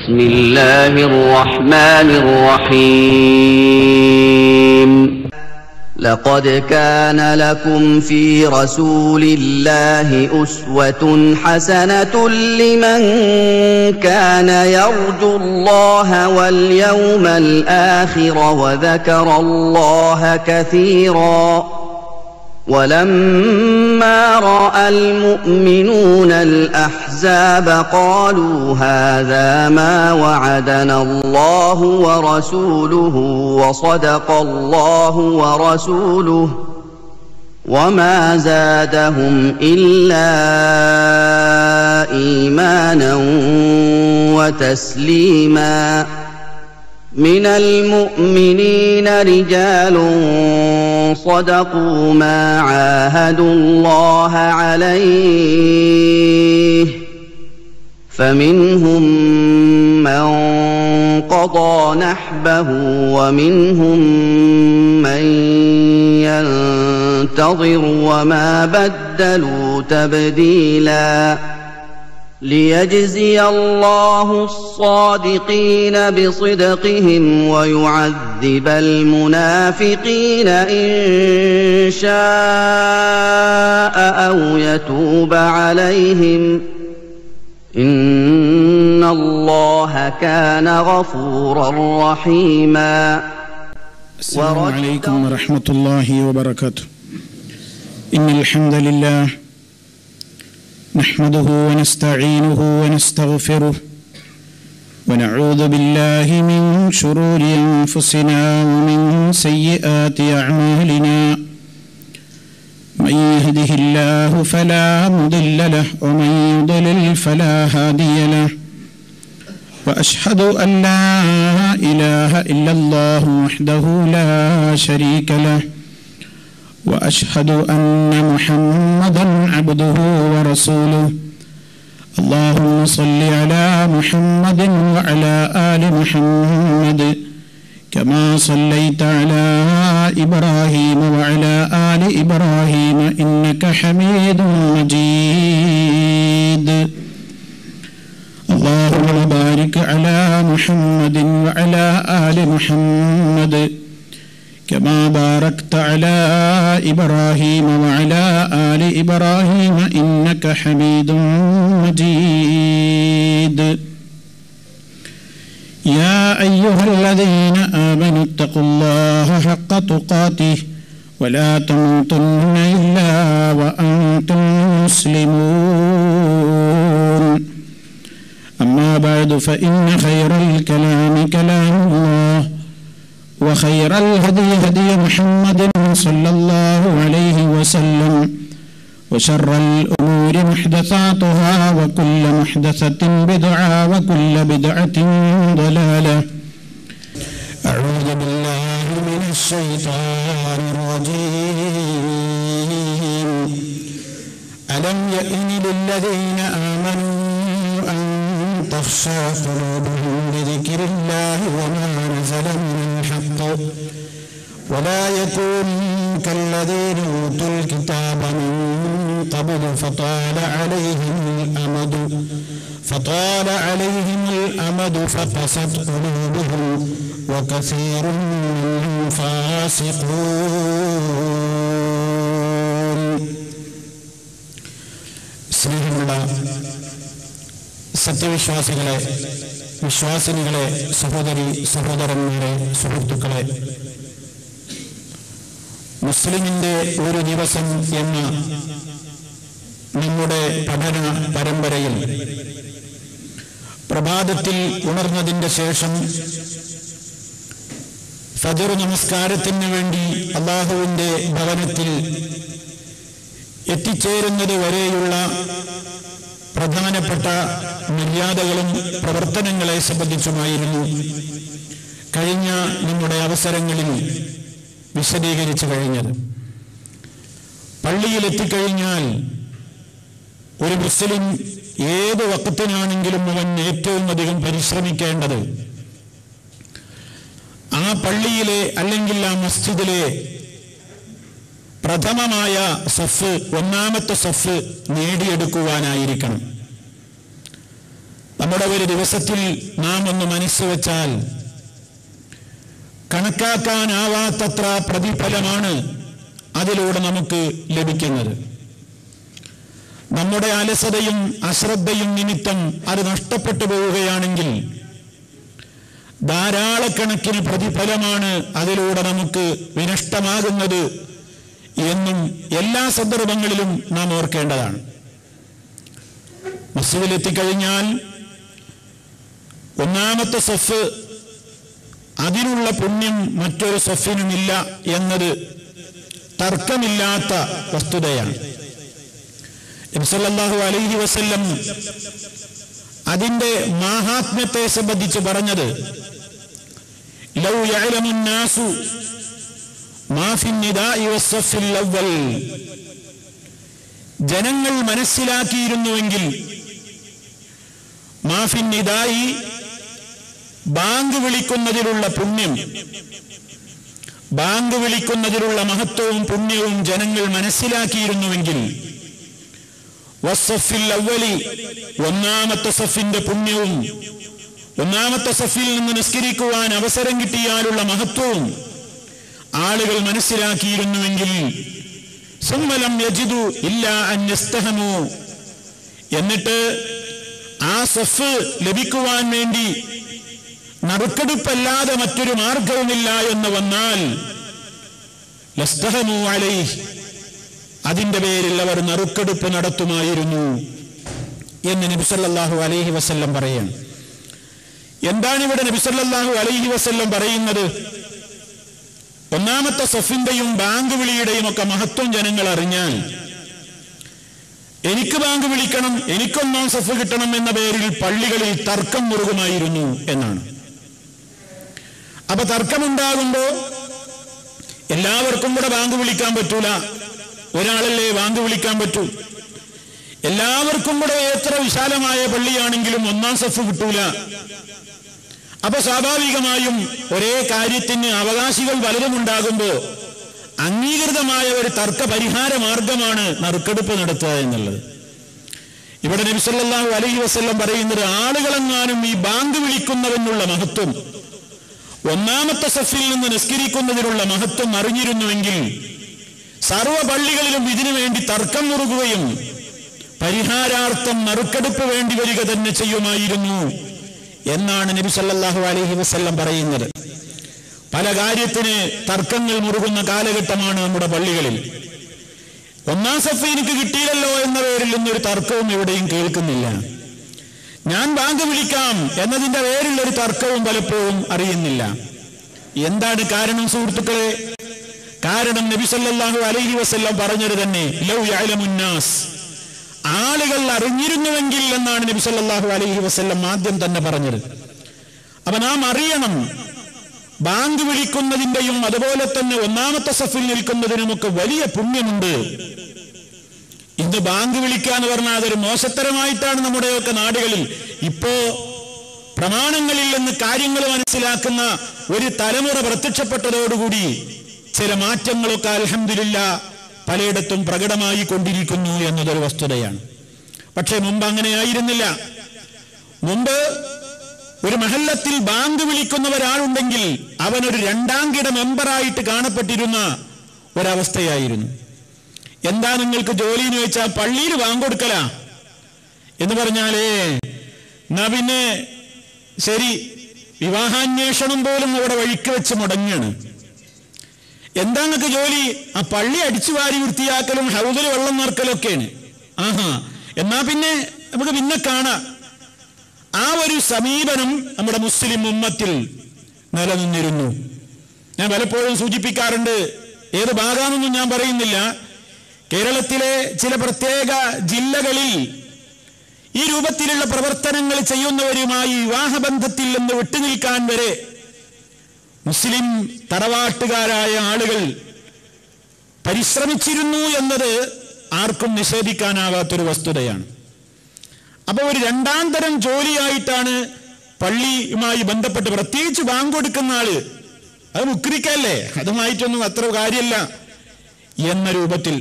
بسم الله الرحمن الرحيم لقد كان لكم في رسول الله أسوة حسنة لمن كان يرجو الله واليوم الآخر وذكر الله كثيرا ولما رأى المؤمنون الأحزاب قالوا هذا ما وعدنا الله ورسوله وصدق الله ورسوله وما زادهم إلا إيمانا وتسليما من المؤمنين رجال صدقوا ما عاهدوا الله عليه فمنهم من قضى نحبه ومنهم من ينتظر وما بدلوا تبديلا ليجزي الله الصادقين بصدقهم ويعذب المنافقين إن شاء أو يتوب عليهم إن الله كان غفورا رحيما. السلام عليكم ورحمة الله وبركاته. إن الحمد لله نحمده ونستعينه ونستغفره ونعوذ بالله من شرور أنفسنا ومن سيئات أعمالنا من يهده الله فلا مضل له ومن يضلل فلا هادي له وأشهد أن لا إله إلا الله وحده لا شريك له وأشهد أن محمدًا عبده ورسوله. اللهم صل على محمد وعلى آل محمد كما صليت على إبراهيم وعلى آل إبراهيم إنك حميد مجيد. اللهم بارك على محمد وعلى آل محمد كما باركت على إبراهيم وعلى آل إبراهيم إنك حميد مجيد. يا أيها الذين آمنوا اتقوا الله حق تقاته ولا تموتن إلا وأنتم مسلمون. أما بعد فإن خير الكلام كلام الله وخير الهدي هدي محمد صلى الله عليه وسلم وشر الأمور محدثاتها وكل محدثة بدعة وكل بدعة ضلالة. أعوذ بالله من الشيطان الرجيم. ألم يئن للذين آمنوا أن تخشع قلوبهم لذكر الله وما نزل من الحق ولا يكونوا كالذين أوتوا الكتاب من قبل فطال عليهم الأمد فقست قلوبهم وكثير منهم فاسقون. സ്നേഹമുള്ള സത്യവിശ്വാസികളെ, വിശ്വാസിനികളെ, സഹോദരി സഹോദരന്മാരെ, സുഹൃത്തുക്കളെ, മുസ്ലിമിന്റെ ഒരു ദിവസം എന്ന നമ്മുടെ പഠന പരമ്പരയിൽ പ്രഭാതത്തിൽ ഉണർന്നതിന്റെ ശേഷം ഫജ്ർ നമസ്കാരത്തിന് വേണ്ടി അല്ലാഹുവിന്റെ ഭവനത്തിൽ എത്തിച്ചേരുന്നത് വരെയുള്ള പ്രധാനപ്പെട്ട മര്യാദകളും പ്രവർത്തനങ്ങളെ സംബന്ധിച്ചുമായിരുന്നു കഴിഞ്ഞ നമ്മുടെ അവസരങ്ങളിൽ വിശദീകരിച്ചു കഴിഞ്ഞത്. പള്ളിയിലെത്തിക്കഴിഞ്ഞാൽ ഒരു മുസ്ലിം ഏത് വഖത്തിനാണെങ്കിലും അവൻ ഏറ്റവും അധികം പരിശ്രമിക്കേണ്ടത് ആ പള്ളിയിലെ അല്ലെങ്കിൽ ആ മസ്ജിദിലെ പ്രഥമമായ സഫ്, ഒന്നാമത്തെ സഫ് നേടിയെടുക്കുവാനായിരിക്കണം. നമ്മുടെ ഒരു ദിവസത്തിൽ നാം ഒന്ന് മനസ്സ് വെച്ചാൽ കണക്കാക്കാനാവാത്തത്ര പ്രതിഫലമാണ് അതിലൂടെ നമുക്ക് ലഭിക്കുന്നത്. നമ്മുടെ അലസതയും അശ്രദ്ധയും നിമിത്തം അത് നഷ്ടപ്പെട്ടു പോവുകയാണെങ്കിൽ ധാരാളക്കണക്കിന് പ്രതിഫലമാണ് അതിലൂടെ നമുക്ക് വിനഷ്ടമാകുന്നത് എന്നും എല്ലാ സന്ദർഭങ്ങളിലും നാം ഓർക്കേണ്ടതാണ്. മസ്ജിദിലെത്തിക്കഴിഞ്ഞാൽ ഒന്നാമത്തെ സഫ് അതിനുള്ള പുണ്യം മറ്റൊരു സഫിനുമില്ല എന്നത് തർക്കമില്ലാത്ത വസ്തുതയാണ്. നബി സല്ലല്ലാഹു അലൈഹി വസല്ലം അതിന്റെ മാഹാത്മ്യത്തെ സംബന്ധിച്ച് പറഞ്ഞത് ലൗ യഅലമു നാസു മാ ഫി നിദാഇ വസ്സഫിൽ അവ്വൽ, ജനങ്ങൾ മനസ്സിലാക്കിയിരുന്നുവെങ്കിൽ മാ ഫി നിദാഇ, ബാങ്ക് വിളിക്കുന്നതിലുള്ള പുണ്യം, ബാങ്ക് വിളിക്കുന്നതിലുള്ള മഹത്വവും പുണ്യവും ജനങ്ങൾ മനസ്സിലാക്കിയിരുന്നുവെങ്കിൽ വസ്സഫിൽ അവ്വലി, ഒന്നാമത്തെ സഫിന്റെ പുണ്യവും ഒന്നാമത്തെ സഫിൽ നിന്ന് നിസ്കരിക്കുവാൻ അവസരം കിട്ടിയാലുള്ള മഹത്വവും ആളുകൾ മനസ്സിലാക്കിയിരുന്നുവെങ്കിൽ സുമ്മലം യജിദു ഇല്ലാ അൻ യസ്തഹമു, എന്നിട്ട് ആ സഫ് ലഭിക്കുവാൻ വേണ്ടി നറുക്കെടുപ്പല്ലാതെ മറ്റൊരു മാർഗവുമില്ല എന്ന് വന്നാൽ ലസ്തഹമു അലൈഹി, അതിന്റെ പേരിൽ അവർ നറുക്കെടുപ്പ് നടത്തുമായിരുന്നു എന്ന് നബി സല്ലല്ലാഹു അലൈഹി വസല്ലം പറയുന്നു. എന്താണ് ഇവിടെ നബി സല്ലല്ലാഹു അലൈഹി വസല്ലം പറയുന്നത്? ഒന്നാമത്തെ സഫിന്റെയും ബാങ്ക് വിളിയുടെയും ഒക്കെ മഹത്വം ജനങ്ങൾ അറിഞ്ഞാൽ എനിക്ക് ബാങ്ക് വിളിക്കണം, എനിക്കൊന്നാം സഫ് കിട്ടണം എന്ന പേരിൽ പള്ളികളിൽ തർക്കം മുറുകുമായിരുന്നു എന്നാണ്. അപ്പൊ തർക്കമുണ്ടാകുമ്പോ എല്ലാവർക്കും കൂടെ ബാങ്ക് വിളിക്കാൻ പറ്റൂല, ഒരാളല്ലേ ബാങ്ക് വിളിക്കാൻ പറ്റൂ. എല്ലാവർക്കും കൂടെ എത്ര വിശാലമായ പള്ളിയാണെങ്കിലും ഒന്നാം സഫ് കിട്ടൂല. അപ്പൊ സ്വാഭാവികമായും ഒരേ കാര്യത്തിന് അവകാശികൾ പലരും ഉണ്ടാകുമ്പോ അംഗീകൃതമായ ഒരു തർക്ക പരിഹാര മാർഗമാണ് നറുക്കെടുപ്പ് നടത്തുക എന്നുള്ളത്. ഇവിടെ നബി സല്ലല്ലാഹു അലൈഹി വസല്ലം പറയുന്നത്, ആളുകളെങ്ങാനും ഈ ബാങ്ക് വിളിക്കുന്നതിനുള്ള മഹത്വം, ഒന്നാമത്തെ സഫിൽ നിന്ന് നിസ്കരിക്കുന്നതിനുള്ള മഹത്വം അറിഞ്ഞിരുന്നുവെങ്കിൽ സർവ്വ പള്ളികളിലും ഇതിനു വേണ്ടി തർക്കം മുറുകുകയും പരിഹാരാർത്ഥം നറുക്കെടുപ്പ് വേണ്ടി വരിക തന്നെ ചെയ്യുമായിരുന്നു എന്നാണ് നബി സല്ലല്ലാഹു അലൈഹി വസല്ലം പറയുന്നത്. പല കാര്യത്തിന് തർക്കങ്ങൾ മുറുകുന്ന കാലഘട്ടമാണ് നമ്മുടെ പള്ളികളിൽ. ഒന്നാം സഫ് എനിക്ക് കിട്ടിയില്ലല്ലോ എന്ന പേരിൽ നിന്നൊരു തർക്കവും എവിടെയും കേൾക്കുന്നില്ല. ഞാൻ ബാങ്ക് വിളിക്കാം എന്നതിന്റെ പേരിലൊരു തർക്കവും പലപ്പോഴും അറിയുന്നില്ല. എന്താണ് കാരണം സുഹൃത്തുക്കളെ? കാരണം നബി സല്ലല്ലാഹു അലൈഹി വസല്ലം പറഞ്ഞത് തന്നെ ലൗ യഅലമുൻ നാസ്, ആളുകൾ അറിഞ്ഞിരുന്നുവെങ്കിൽ എന്നാണ് നബി സല്ലല്ലാഹു അലൈഹി വസല്ലം ആദ്യം തന്നെ പറഞ്ഞത്. അപ്പൊ നാം അറിയണം, ബാങ്ക് വിളിക്കുന്നതിന്റെയും അതുപോലെ തന്നെ ഒന്നാമത്തെ സഫിൽ നിൽക്കുന്നതിനുമൊക്കെ വലിയ പുണ്യമുണ്ട്. ഇന്ന് ബാങ്ക് വിളിക്കുക എന്ന് പറഞ്ഞാൽ അതൊരു മോശത്തരമായിട്ടാണ് നമ്മുടെയൊക്കെ നാടുകളിൽ ഇപ്പോ പ്രമാണങ്ങളിൽ നിന്ന് കാര്യങ്ങൾ മനസ്സിലാക്കുന്ന ഒരു തലമുറ പ്രത്യക്ഷപ്പെട്ടതോടുകൂടി ചില മാറ്റങ്ങളൊക്കെ അൽഹംദുലില്ലാഹ് പലയിടത്തും പ്രകടമായി കൊണ്ടിരിക്കുന്നു എന്നതൊരു വസ്തുതയാണ്. പക്ഷേ മുമ്പ് അങ്ങനെയായിരുന്നില്ല. മുമ്പ് ഒരു മഹല്ലത്തിൽ ബാങ്ക് വിളിക്കുന്ന ഒരാളുണ്ടെങ്കിൽ അവനൊരു രണ്ടാം കിട മെമ്പറായിട്ട് കാണപ്പെട്ടിരുന്ന ഒരവസ്ഥയായിരുന്നു. എന്താ നിങ്ങൾക്ക് ജോലി എന്ന് ചോദിച്ചാൽ പള്ളിയിൽ ബാങ്ക് കൊടുക്കല എന്ന് പറഞ്ഞാലേ എന്നാ പിന്നെ ശരി, വിവാഹാന്വേഷണം പോലും അവിടെ വഴിക്ക് വെച്ച് മുടങ്ങാണ്. എന്താ നിങ്ങൾക്ക് ജോലി? ആ പള്ളി അടിച്ചു വാരി വൃത്തിയാക്കലും ഹൗദിൽ വെള്ളം നിറക്കലൊക്കെയാണ്. ആഹാ, എന്നാ പിന്നെ നമുക്ക് പിന്നെ കാണാം. ആ ഒരു സമീപനം നമ്മുടെ മുസ്ലിം ഉമ്മത്തിൽ നിലനിന്നിരുന്നു. ഞാൻ പലപ്പോഴും സൂചിപ്പിക്കാറുണ്ട്, ഏത് ഭാഗമാണെന്നും ഞാൻ പറയുന്നില്ല. കേരളത്തിലെ ചില പ്രത്യേക ജില്ലകളിൽ ഈ രൂപത്തിലുള്ള പ്രവർത്തനങ്ങൾ ചെയ്യുന്നവരുമായി വിവാഹബന്ധത്തിൽ നിന്ന് വിട്ടുനിൽക്കാൻ വരെ മുസ്ലിം തറവാട്ടുകാരായ ആളുകൾ പരിശ്രമിച്ചിരുന്നു എന്നത് ആർക്കും നിഷേധിക്കാനാവാത്തൊരു വസ്തുതയാണ്. അപ്പോൾ ഒരു രണ്ടാം തരം ജോലിയായിട്ടാണ് പള്ളിയുമായി ബന്ധപ്പെട്ട്, പ്രത്യേകിച്ച് ബാങ്ക് കൊടുക്കുന്ന ആള്, അത് മുക്രിക്കല്ലേ, അതുമായിട്ടൊന്നും അത്ര കാര്യമില്ല എന്ന രൂപത്തിൽ.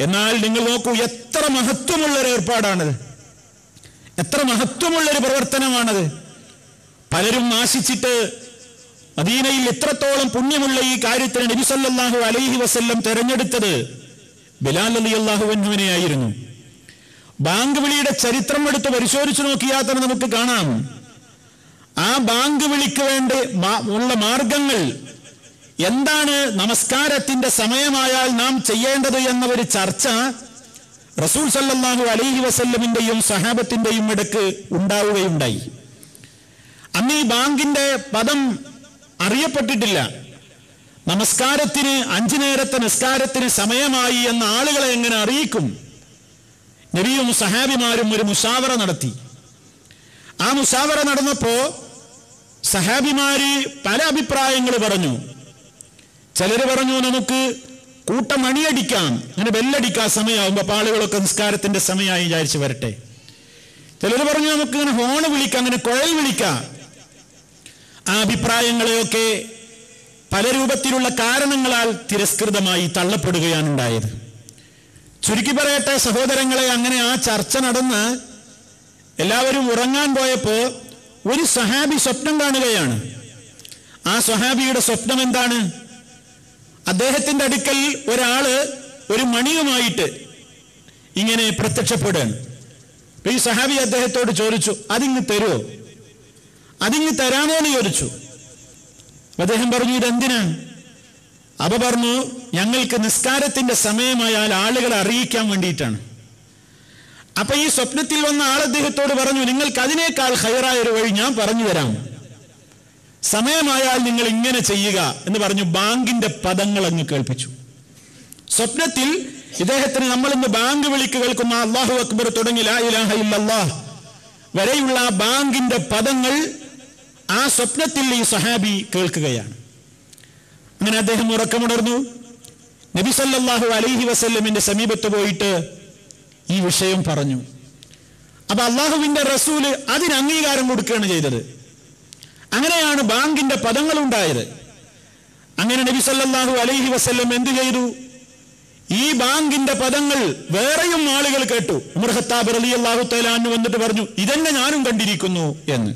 എന്നാൽ നിങ്ങൾ നോക്കൂ, എത്ര മഹത്വമുള്ളൊരു ഏർപ്പാടാണിത്, എത്ര മഹത്വമുള്ളൊരു പ്രവർത്തനമാണത്. പലരും ആശിച്ചിട്ട് മദീനയിൽ എത്രത്തോളം പുണ്യമുള്ള ഈ കാര്യത്തിന് നബി സല്ലല്ലാഹു അലൈഹി വസല്ലം തെരഞ്ഞെടുത്തത് ബിലാൽ റളിയല്ലാഹു അൻഹുവിനെ ആയിരുന്നു. ബാങ്ക് വിളിയുടെ ചരിത്രം എടുത്ത് പരിശോധിച്ചു നോക്കിയാൽ തന്നെ നമുക്ക് കാണാം, ആ ബാങ്ക് വിളിക്ക് വേണ്ടി ഉള്ള മാർഗങ്ങൾ എന്താണ്, നമസ്കാരത്തിന്റെ സമയമായാൽ നാം ചെയ്യേണ്ടത് എന്ന ഒരു ചർച്ച റസൂൽ സല്ലല്ലാഹു അലൈഹി വസല്ലമിന്റെയും സഹാബത്തിന്റെയും ഇടക്ക് ഉണ്ടാവുകയുണ്ടായി. അന്ന് ഈ ബാങ്കിന്റെ പദം അറിയപ്പെട്ടിട്ടില്ല. നമസ്കാരത്തിന് 5 നേരത്തെ നിസ്കാരത്തിന് സമയമായി എന്ന ആളുകളെ എങ്ങനെ അറിയിക്കും? നബിയും സഹാബിമാരും ഒരു മുശാവറ നടത്തി. ആ മുശാവറ നടന്നപ്പോ സഹാബിമാര് പല അഭിപ്രായങ്ങൾ പറഞ്ഞു. ചിലര് പറഞ്ഞു നമുക്ക് കൂട്ടം മണിയടിക്കാം, അങ്ങനെ ബെല്ലടിക്കാൻ സമയമാകുമ്പോ ആളുകളൊക്കെ നിസ്കാരത്തിന്റെ സമയമായി വിചാരിച്ച് വരട്ടെ. ചിലര് പറഞ്ഞു നമുക്ക് ഇങ്ങനെ ഹോണ് വിളിക്കാം, അങ്ങനെ കുഴൽ വിളിക്കാം. ആ അഭിപ്രായങ്ങളെയൊക്കെ പല രൂപത്തിലുള്ള കാരണങ്ങളാൽ തിരസ്കൃതമായി തള്ളപ്പെടുകയാണ് ഉണ്ടായത്. ചുരുക്കി പറയട്ടെ സഹോദരങ്ങളെ, അങ്ങനെ ആ ചർച്ച നടന്ന് എല്ലാവരും ഉറങ്ങാൻ പോയപ്പോ ഒരു സഹാബി സ്വപ്നം കാണുകയാണ്. ആ സഹാബിയുടെ സ്വപ്നം എന്താണ്? അദ്ദേഹത്തിന്റെ അടുക്കൽ ഒരാള് ഒരു മണിയുമായിട്ട് ഇങ്ങനെ പ്രത്യക്ഷപ്പെടുകയാണ്. ഈ സഹാബി അദ്ദേഹത്തോട് ചോദിച്ചു, അതിങ്ങ് തരുമോ, അതിങ്ങ് തരാമോ എന്ന് ചോദിച്ചു. അദ്ദേഹം പറഞ്ഞു, ഇതെന്തിനാ? അപ്പ പറഞ്ഞു, ഞങ്ങൾക്ക് നിസ്കാരത്തിന്റെ സമയമായാൽ ആളുകളെ അറിയിക്കാൻ വേണ്ടിയിട്ടാണ്. അപ്പൊ ഈ സ്വപ്നത്തിൽ വന്ന ആൾ അദ്ദേഹത്തോട് പറഞ്ഞു, നിങ്ങൾക്ക് അതിനേക്കാൾ ഖൈറായ ഒരു വഴി ഞാൻ പറഞ്ഞു തരാം, സമയമായാൽ നിങ്ങൾ ഇങ്ങനെ ചെയ്യുക എന്ന് പറഞ്ഞു ബാങ്കിന്റെ പദങ്ങൾ അങ്ങ് കേൾപ്പിച്ചു. സ്വപ്നത്തിൽ ഇദ്ദേഹത്തിന് നമ്മൾ ഇന്ന് ബാങ്ക് വിളിക്ക് കേൾക്കുന്ന അല്ലാഹു അക്ബർ തുടങ്ങി ലാ ഇലാഹ ഇല്ലല്ലാഹ് വരെയുള്ള ബാങ്കിന്റെ പദങ്ങൾ ആ സ്വപ്നത്തിൽ ഈ സഹാബി കേൾക്കുകയാണ്. അങ്ങനെ അദ്ദേഹം ഉറക്കമുണർന്നു. നബി സല്ലല്ലാഹു അലൈഹി വസല്ലമിന്റെ സമീപത്ത് പോയിട്ട് ഈ വിഷയം പറഞ്ഞു. അപ്പൊ അള്ളാഹുവിന്റെ റസൂല് അതിന് അംഗീകാരം കൊടുക്കുകയാണ് ചെയ്തത്. അങ്ങനെയാണ് ബാങ്കിന്റെ പദങ്ങൾ ഉണ്ടായത്. അങ്ങനെ നബി സല്ലല്ലാഹു അലൈഹി വസല്ലം എന്ത് ചെയ്തു? ഈ ബാങ്കിന്റെ പദങ്ങൾ വേറെയും ആളുകൾ കേട്ടു. ഉമർ ഖത്താബ് റളിയല്ലാഹു തആല അൻഹു വന്നിട്ട് പറഞ്ഞു, ഇതെന്നെ ഞാനും കണ്ടിരിക്കുന്നു എന്ന്.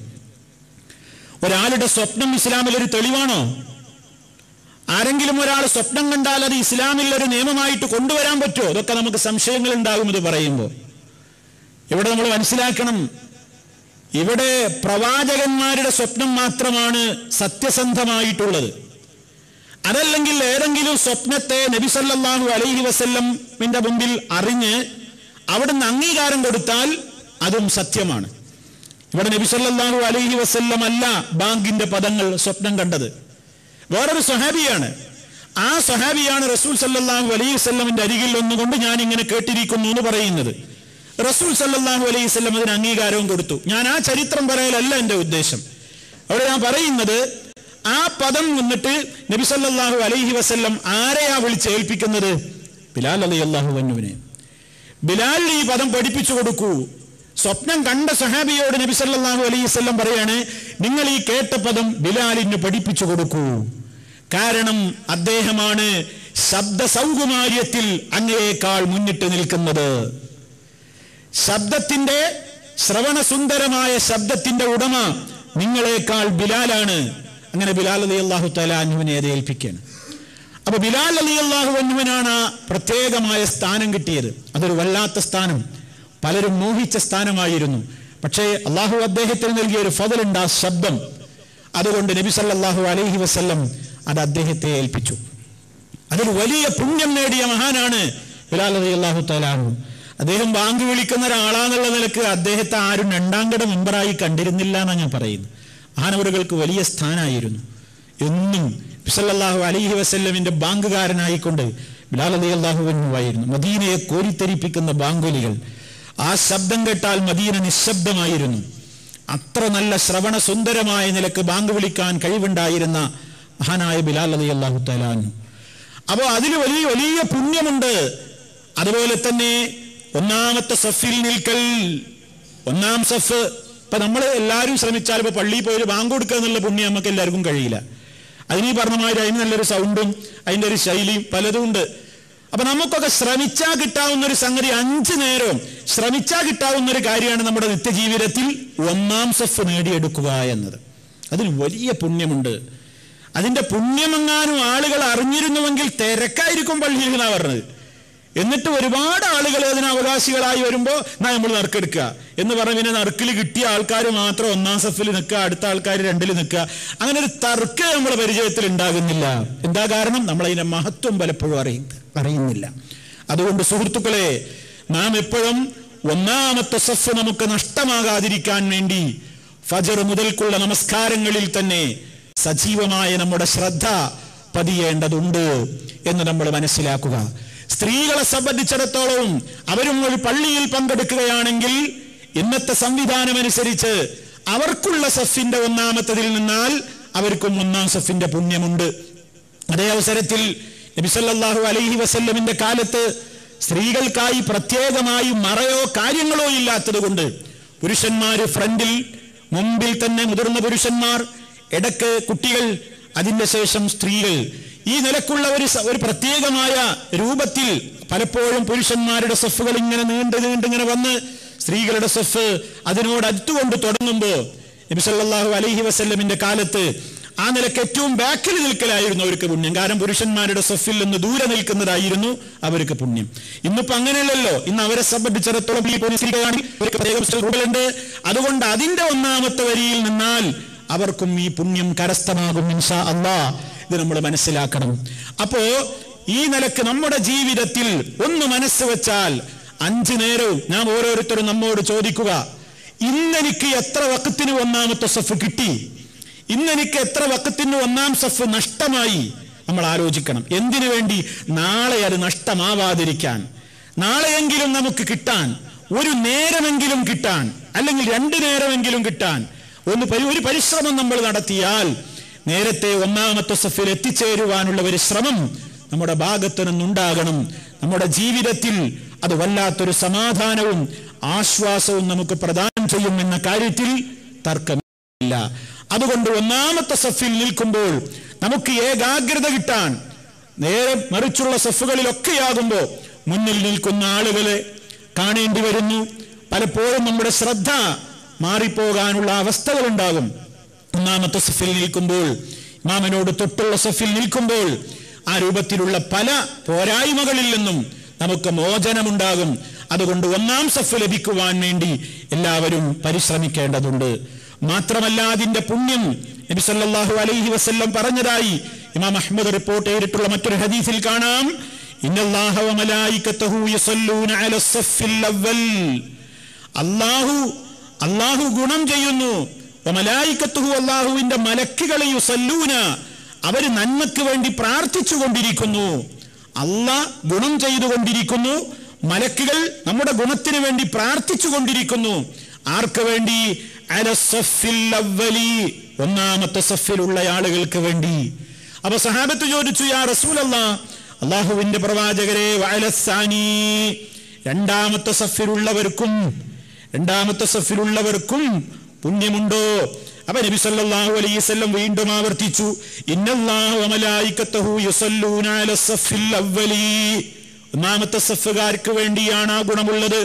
ഒരാളുടെ സ്വപ്നം ഇസ്ലാമിൽ ഒരു തെളിവാണോ? ആരെങ്കിലും ഒരാൾ സ്വപ്നം കണ്ടാൽ അത് ഇസ്ലാമിൽ ഒരു നിയമമായിട്ട് കൊണ്ടുവരാൻ പറ്റുമോ? ഇതൊക്കെ നമുക്ക് സംശയങ്ങൾ ഉണ്ടാകും ഇത് പറയുമ്പോൾ. ഇവിടെ നമ്മൾ മനസ്സിലാക്കണം, ഇവിടെ പ്രവാചകന്മാരുടെ സ്വപ്നം മാത്രമാണ് സത്യസന്ധമായിട്ടുള്ളത്. അതല്ലെങ്കിൽ ഏതെങ്കിലും സ്വപ്നത്തെ നബി സല്ലല്ലാഹു അലൈഹി വസല്ലമിന്റെ മുമ്പിൽ അറിഞ്ഞ് അവിടുന്ന് അംഗീകാരം കൊടുത്താൽ അതും സത്യമാണ്. ഇവിടെ നബി സല്ലല്ലാഹു അലൈഹി വസല്ലം അല്ല ബാങ്കിന്റെ പദങ്ങൾ സ്വപ്നം കണ്ടത്, വേറൊരു സ്വഹാബിയാണ്. ആ സ്വഹാബിയാണ് റസൂൽ സല്ലല്ലാഹു അലൈഹി വസല്ലമിന്റെ അരികിൽ ഒന്നുകൊണ്ട് ഞാൻ ഇങ്ങനെ കേട്ടിരിക്കുന്നു എന്ന് പറയുന്നത്. റസൂൽ സല്ലല്ലാഹു അലൈഹി വസല്ലം അതിന് അംഗീകാരവും കൊടുത്തു. ഞാൻ ആ ചരിത്രം പറയലല്ല എന്റെ ഉദ്ദേശം. അവിടെ ഞാൻ പറയുന്നത്, ആ പദം വന്നിട്ട് നബി സല്ലല്ലാഹു അലൈഹി വസല്ലം ആരെയാ വിളിച്ചേൽപ്പിക്കുന്നത്? ബിലാൽ റളിയല്ലാഹു അൻഹുവിനെ. ബിലാൽ ഈ പദം പഠിപ്പിച്ചു കൊടുക്കൂ. സ്വപ്നം കണ്ട സഹാബിയോട് നബി സല്ലല്ലാഹു അലൈഹി വസല്ലം പറയാണ്, നിങ്ങൾ ഈ കേട്ട പദം ബിലാലിന് പഠിപ്പിച്ചു കൊടുക്കൂ. കാരണം അദ്ദേഹമാണ് ശബ്ദ സൗകുമാര്യത്തിൽ അങ്ങയേക്കാൾ മുന്നിട്ട് നിൽക്കുന്നത്. ശബ്ദത്തിന്റെ ശ്രവണസുന്ദരമായ ശബ്ദത്തിന്റെ ഉടമ നിങ്ങളെക്കാൾ ബിലാലാണ്. അങ്ങനെ ബിലാൽ റളിയല്ലാഹു തആല അൻഹുവിനെ ഏൽപ്പിക്കുകയാണ്. അപ്പൊ ബിലാൽ റളിയല്ലാഹു അൻഹുവിനാണ് പ്രത്യേകമായ സ്ഥാനം കിട്ടിയത്. അതൊരു വല്ലാത്ത സ്ഥാനം, പലരും മോഹിച്ച സ്ഥാനമായിരുന്നു. പക്ഷേ അള്ളാഹു അദ്ദേഹത്തിന് നൽകിയ ഒരു ഫضലുണ്ട്, ആ ശബ്ദം. അതുകൊണ്ട് നബി സല്ലല്ലാഹു അലൈഹി വസല്ലം അത് അദ്ദേഹത്തെ ഏൽപ്പിച്ചു. അതൊരു വലിയ പുണ്യം നേടിയ മഹാനാണ് ബിലാൽ റളിയല്ലാഹു തആല അൻഹു. അദ്ദേഹം ബാങ്ക് വിളിക്കുന്ന ഒരാളാന്നുള്ള നിലക്ക് അദ്ദേഹത്തെ ആരും രണ്ടാംകിട മെമ്പറായി കണ്ടിരുന്നില്ല എന്നാണ് ഞാൻ പറയുന്നത്. മഹാനവറുകൾക്ക് വലിയ സ്ഥാനമായിരുന്നു. എന്നും സല്ലല്ലാഹു അലൈഹി വസല്ലമിന്റെ ബാങ്കുകാരനായിക്കൊണ്ട് ബിലാൽ റളിയല്ലാഹു അൻഹു ആയിരുന്നു. മദീനയെ കോരിത്തെരിപ്പിക്കുന്ന ബാങ്കുലികൾ, ആ ശബ്ദം കേട്ടാൽ മദീന നിശബ്ദമായിരുന്നു. അത്ര നല്ല ശ്രവണ സുന്ദരമായ നിലക്ക് ബാങ്ക് വിളിക്കാൻ കഴിവുണ്ടായിരുന്ന മഹാനായ ബിലാൽ റളിയല്ലാഹു തആല അൻഹു. അപ്പോൾ അതിന് വലിയ വലിയ പുണ്യമുണ്ട്. അതുപോലെ തന്നെ ഒന്നാമത്തെ സഫിൽ നിൽക്കൽ, ഒന്നാം സഫ്. ഇപ്പൊ നമ്മൾ എല്ലാവരും ശ്രമിച്ചാൽ ഇപ്പൊ പള്ളിയിൽ പോയി ബാങ്ക് കൊടുക്കുക എന്നുള്ള പുണ്യം നമുക്ക് എല്ലാവർക്കും കഴിയില്ല. അതിനീ പറഞ്ഞ മാതിരി അതിന് നല്ലൊരു സൗണ്ടും അതിൻ്റെ ഒരു ശൈലിയും പലതും ഉണ്ട്. അപ്പൊ നമുക്കൊക്കെ ശ്രമിച്ചാൽ കിട്ടാവുന്ന ഒരു സംഗതി, 5 നേരവും ശ്രമിച്ചാൽ കിട്ടാവുന്ന ഒരു കാര്യമാണ് നമ്മുടെ നിത്യജീവിതത്തിൽ ഒന്നാം സഫ് നേടിയെടുക്കുക എന്നത്. അതിന് വലിയ പുണ്യമുണ്ട്. അതിന്റെ പുണ്യമെങ്ങാനും ആളുകൾ അറിഞ്ഞിരുന്നുവെങ്കിൽ തിരക്കായിരിക്കും പള്ളിയിൽ എന്നാ പറഞ്ഞത്. എന്നിട്ട് ഒരുപാട് ആളുകൾ അതിന് അവകാശികളായി വരുമ്പോൾ നമ്മൾ നറുക്കെടുക്കുക എന്ന് പറഞ്ഞ് പിന്നെ നറുക്കിൽ കിട്ടിയ ആൾക്കാർ മാത്രം ഒന്നാം സഫിൽ നിൽക്കുക, അടുത്ത ആൾക്കാർ 2ൽ നിൽക്കുക. അങ്ങനെ ഒരു തർക്കം നമ്മുടെ പരിചയത്തിൽ ഉണ്ടാകുന്നില്ല. എന്താ കാരണം? നമ്മളതിന്റെ മഹത്വം പലപ്പോഴും അറിയുന്നില്ല. അതുകൊണ്ട് സുഹൃത്തുക്കളെ, നാം എപ്പോഴും ഒന്നാമത്തെ സഫ് നമുക്ക് നഷ്ടമാകാതിരിക്കാൻ വേണ്ടി ഫജർ മുതൽക്കുള്ള നമസ്കാരങ്ങളിൽ തന്നെ സജീവമായ നമ്മുടെ ശ്രദ്ധ പതിയേണ്ടതുണ്ട് എന്ന് നമ്മൾ മനസ്സിലാക്കുക. സ്ത്രീകളെ സംബന്ധിച്ചിടത്തോളം അവരും ഒരു പള്ളിയിൽ പങ്കെടുക്കുകയാണെങ്കിൽ ഇന്നത്തെ സംവിധാനം അനുസരിച്ച് അവർക്കുള്ള സഫിന്റെ ഒന്നാമത്തതിൽ നിന്നാൽ അവർക്കും ഒന്നാം സഫിന്റെ പുണ്യമുണ്ട്. അതേ അവസരത്തിൽ നബി സല്ലല്ലാഹു അലൈഹി വസല്ലമിന്റെ കാലത്ത് സ്ത്രീകൾക്കായി പ്രത്യേകമായി മറയോ കാര്യങ്ങളോ ഇല്ലാത്തത് കൊണ്ട് പുരുഷന്മാര് ഫ്രണ്ടിൽ, മുമ്പിൽ തന്നെ മുതിർന്ന പുരുഷന്മാർ, ഇടക്ക് കുട്ടികൾ, അതിന്റെ ശേഷം സ്ത്രീകൾ. ഈ നിലക്കുള്ള ഒരു പ്രത്യേകമായ രൂപത്തിൽ പലപ്പോഴും പുരുഷന്മാരുടെ സഫുകൾ ഇങ്ങനെ നീണ്ടിങ്ങനെ വന്ന് സ്ത്രീകളുടെ സഫ് അതിനോട് അടുത്തുകൊണ്ട് തുടങ്ങുമ്പോൾ നബി സല്ലല്ലാഹു അലൈഹി വസല്ലമിന്റെ കാലത്ത് ആ നിലക്ക് ഏറ്റവും ബാക്കിൽ നിൽക്കലായിരുന്നു അവർക്ക് പുണ്യം. കാരണം പുരുഷന്മാരുടെ സഫിൽ നിന്ന് ദൂരെ നിൽക്കുന്നതായിരുന്നു അവർക്ക് പുണ്യം. ഇന്നിപ്പോ അങ്ങനെയല്ലല്ലോ. ഇന്ന് അവരെ സംബന്ധിച്ചിടത്തോളം അതുകൊണ്ട് അതിന്റെ ഒന്നാമത്തെ വരിയിൽ നിന്നാൽ അവർക്കും ഈ പുണ്യം കരസ്ഥമാകും ഇൻഷാ അല്ലാഹ്. ഇത് നമ്മൾ മനസ്സിലാക്കണം. അപ്പോ ഈ നിലക്ക് നമ്മുടെ ജീവിതത്തിൽ ഒന്ന് മനസ്സ് വെച്ചാൽ 5 നേരവും നാം ഓരോരുത്തരും നമ്മോട് ചോദിക്കുക, ഇന്നെനിക്ക് എത്ര വഖത്തിന് ഒന്നാമത്തെ സഫ് കിട്ടി, ഇന്നെനിക്ക് എത്ര വഖത്തിന് ഒന്നാം സഫ് നഷ്ടമായി. നമ്മൾ ആലോചിക്കണം. എന്തിനു വേണ്ടി? നാളെ അത് നഷ്ടമാവാതിരിക്കാൻ, നാളെയെങ്കിലും നമുക്ക് കിട്ടാൻ, ഒരു നേരമെങ്കിലും കിട്ടാൻ, അല്ലെങ്കിൽ 2 നേരമെങ്കിലും കിട്ടാൻ ഒരു പരിശ്രമം നമ്മൾ നടത്തിയാൽ നേരത്തെ ഒന്നാമത്തെ സഫിൽ എത്തിച്ചേരുവാനുള്ള ഒരു ശ്രമം നമ്മുടെ ഭാഗത്തു നിന്നുണ്ടാകണം. നമ്മുടെ ജീവിതത്തിൽ അത് വല്ലാത്തൊരു സമാധാനവും ആശ്വാസവും നമുക്ക് പ്രദാനം ചെയ്യുമെന്ന കാര്യത്തിൽ തർക്കമില്ല. അതുകൊണ്ട് ഒന്നാമത്തെ സഫിൽ നിൽക്കുമ്പോൾ നമുക്ക് ഏകാഗ്രത കിട്ടാൻ, നേരെ മറിച്ചുള്ള സഫുകളിലൊക്കെയാകുമ്പോൾ മുന്നിൽ നിൽക്കുന്ന ആളുകളെ കാണേണ്ടി വരുന്നു. പലപ്പോഴും നമ്മുടെ ശ്രദ്ധ മാറിപ്പോകാനുള്ള അവസ്ഥകൾ ഉണ്ടാകും. ഒന്നാമത്തെ സഫിൽ നിൽക്കുമ്പോൾ, ഇമാമിനോട് തൊട്ടുള്ള സഫിൽ നിൽക്കുമ്പോൾ ആ രൂപത്തിലുള്ള പല പോരായ്മകളിൽ നിന്നും നമുക്ക് മോചനമുണ്ടാകും. അതുകൊണ്ട് ഒന്നാം സഫ് ലഭിക്കുവാൻ വേണ്ടി എല്ലാവരും പരിശ്രമിക്കേണ്ടതുണ്ട്. മാത്രമല്ല അതിന്റെ പുണ്യം നബി സല്ലല്ലാഹു അലൈഹി വസല്ലം പറഞ്ഞതായി ഇമാം അഹ്മദ് റിപ്പോർട്ട് ചെയ്തിട്ടുള്ള മറ്റൊരു ഹദീസിൽ കാണാം, ഇന്നല്ലാഹ വ മലായികതഹു യസല്ലൂന അലസ് സഫിൽ അവ്വൽ. അല്ലാഹു ഗുണം ചെയ്യുന്നു, വ മലായികതഹു അല്ലാഹുവിന്റെ മലക്കുകളെ യുസല്ലൂന, അവർ നന്മയ്ക്ക് വേണ്ടി പ്രാർത്ഥിച്ചു കൊണ്ടിരിക്കുന്നു. അല്ലാഹ് ഗുണം ചെയ്തുകൊണ്ടിരിക്കുന്നു, മലക്കുകൾ നമ്മുടെ ഗുണത്തിന് വേണ്ടി പ്രാർത്ഥിച്ചു കൊണ്ടിരിക്കുന്നു. ആർക്ക് വേണ്ടി? അലസ്സഫിൽ അവ്വലി, ഒന്നാമത്തെ സഫിലുള്ള ആളുകൾക്ക് വേണ്ടി. അപ്പൊ സഹാബത്ത് ചോദിച്ചു, യാ റസൂലല്ലാഹ്, അല്ലാഹുവിന്റെ പ്രവാചകരെ, വഅലസ്സാനി, രണ്ടാമത്തെ സഫിലുള്ളവർക്കും പുണ്യമുണ്ടോ? അപ്പൊ നബി സല്ലല്ലാഹു അലൈഹി വസല്ലം വീണ്ടും ആവർത്തിച്ചു, ഇന്നല്ലാഹു വ മലായികതഹു യുസല്ലൂന അലസ്സഫിൽ അവ്വലി, ഒന്നാമത്തെ സഫുകാർക്ക് വേണ്ടിയാണ് ആ ഗുണമുള്ളത്.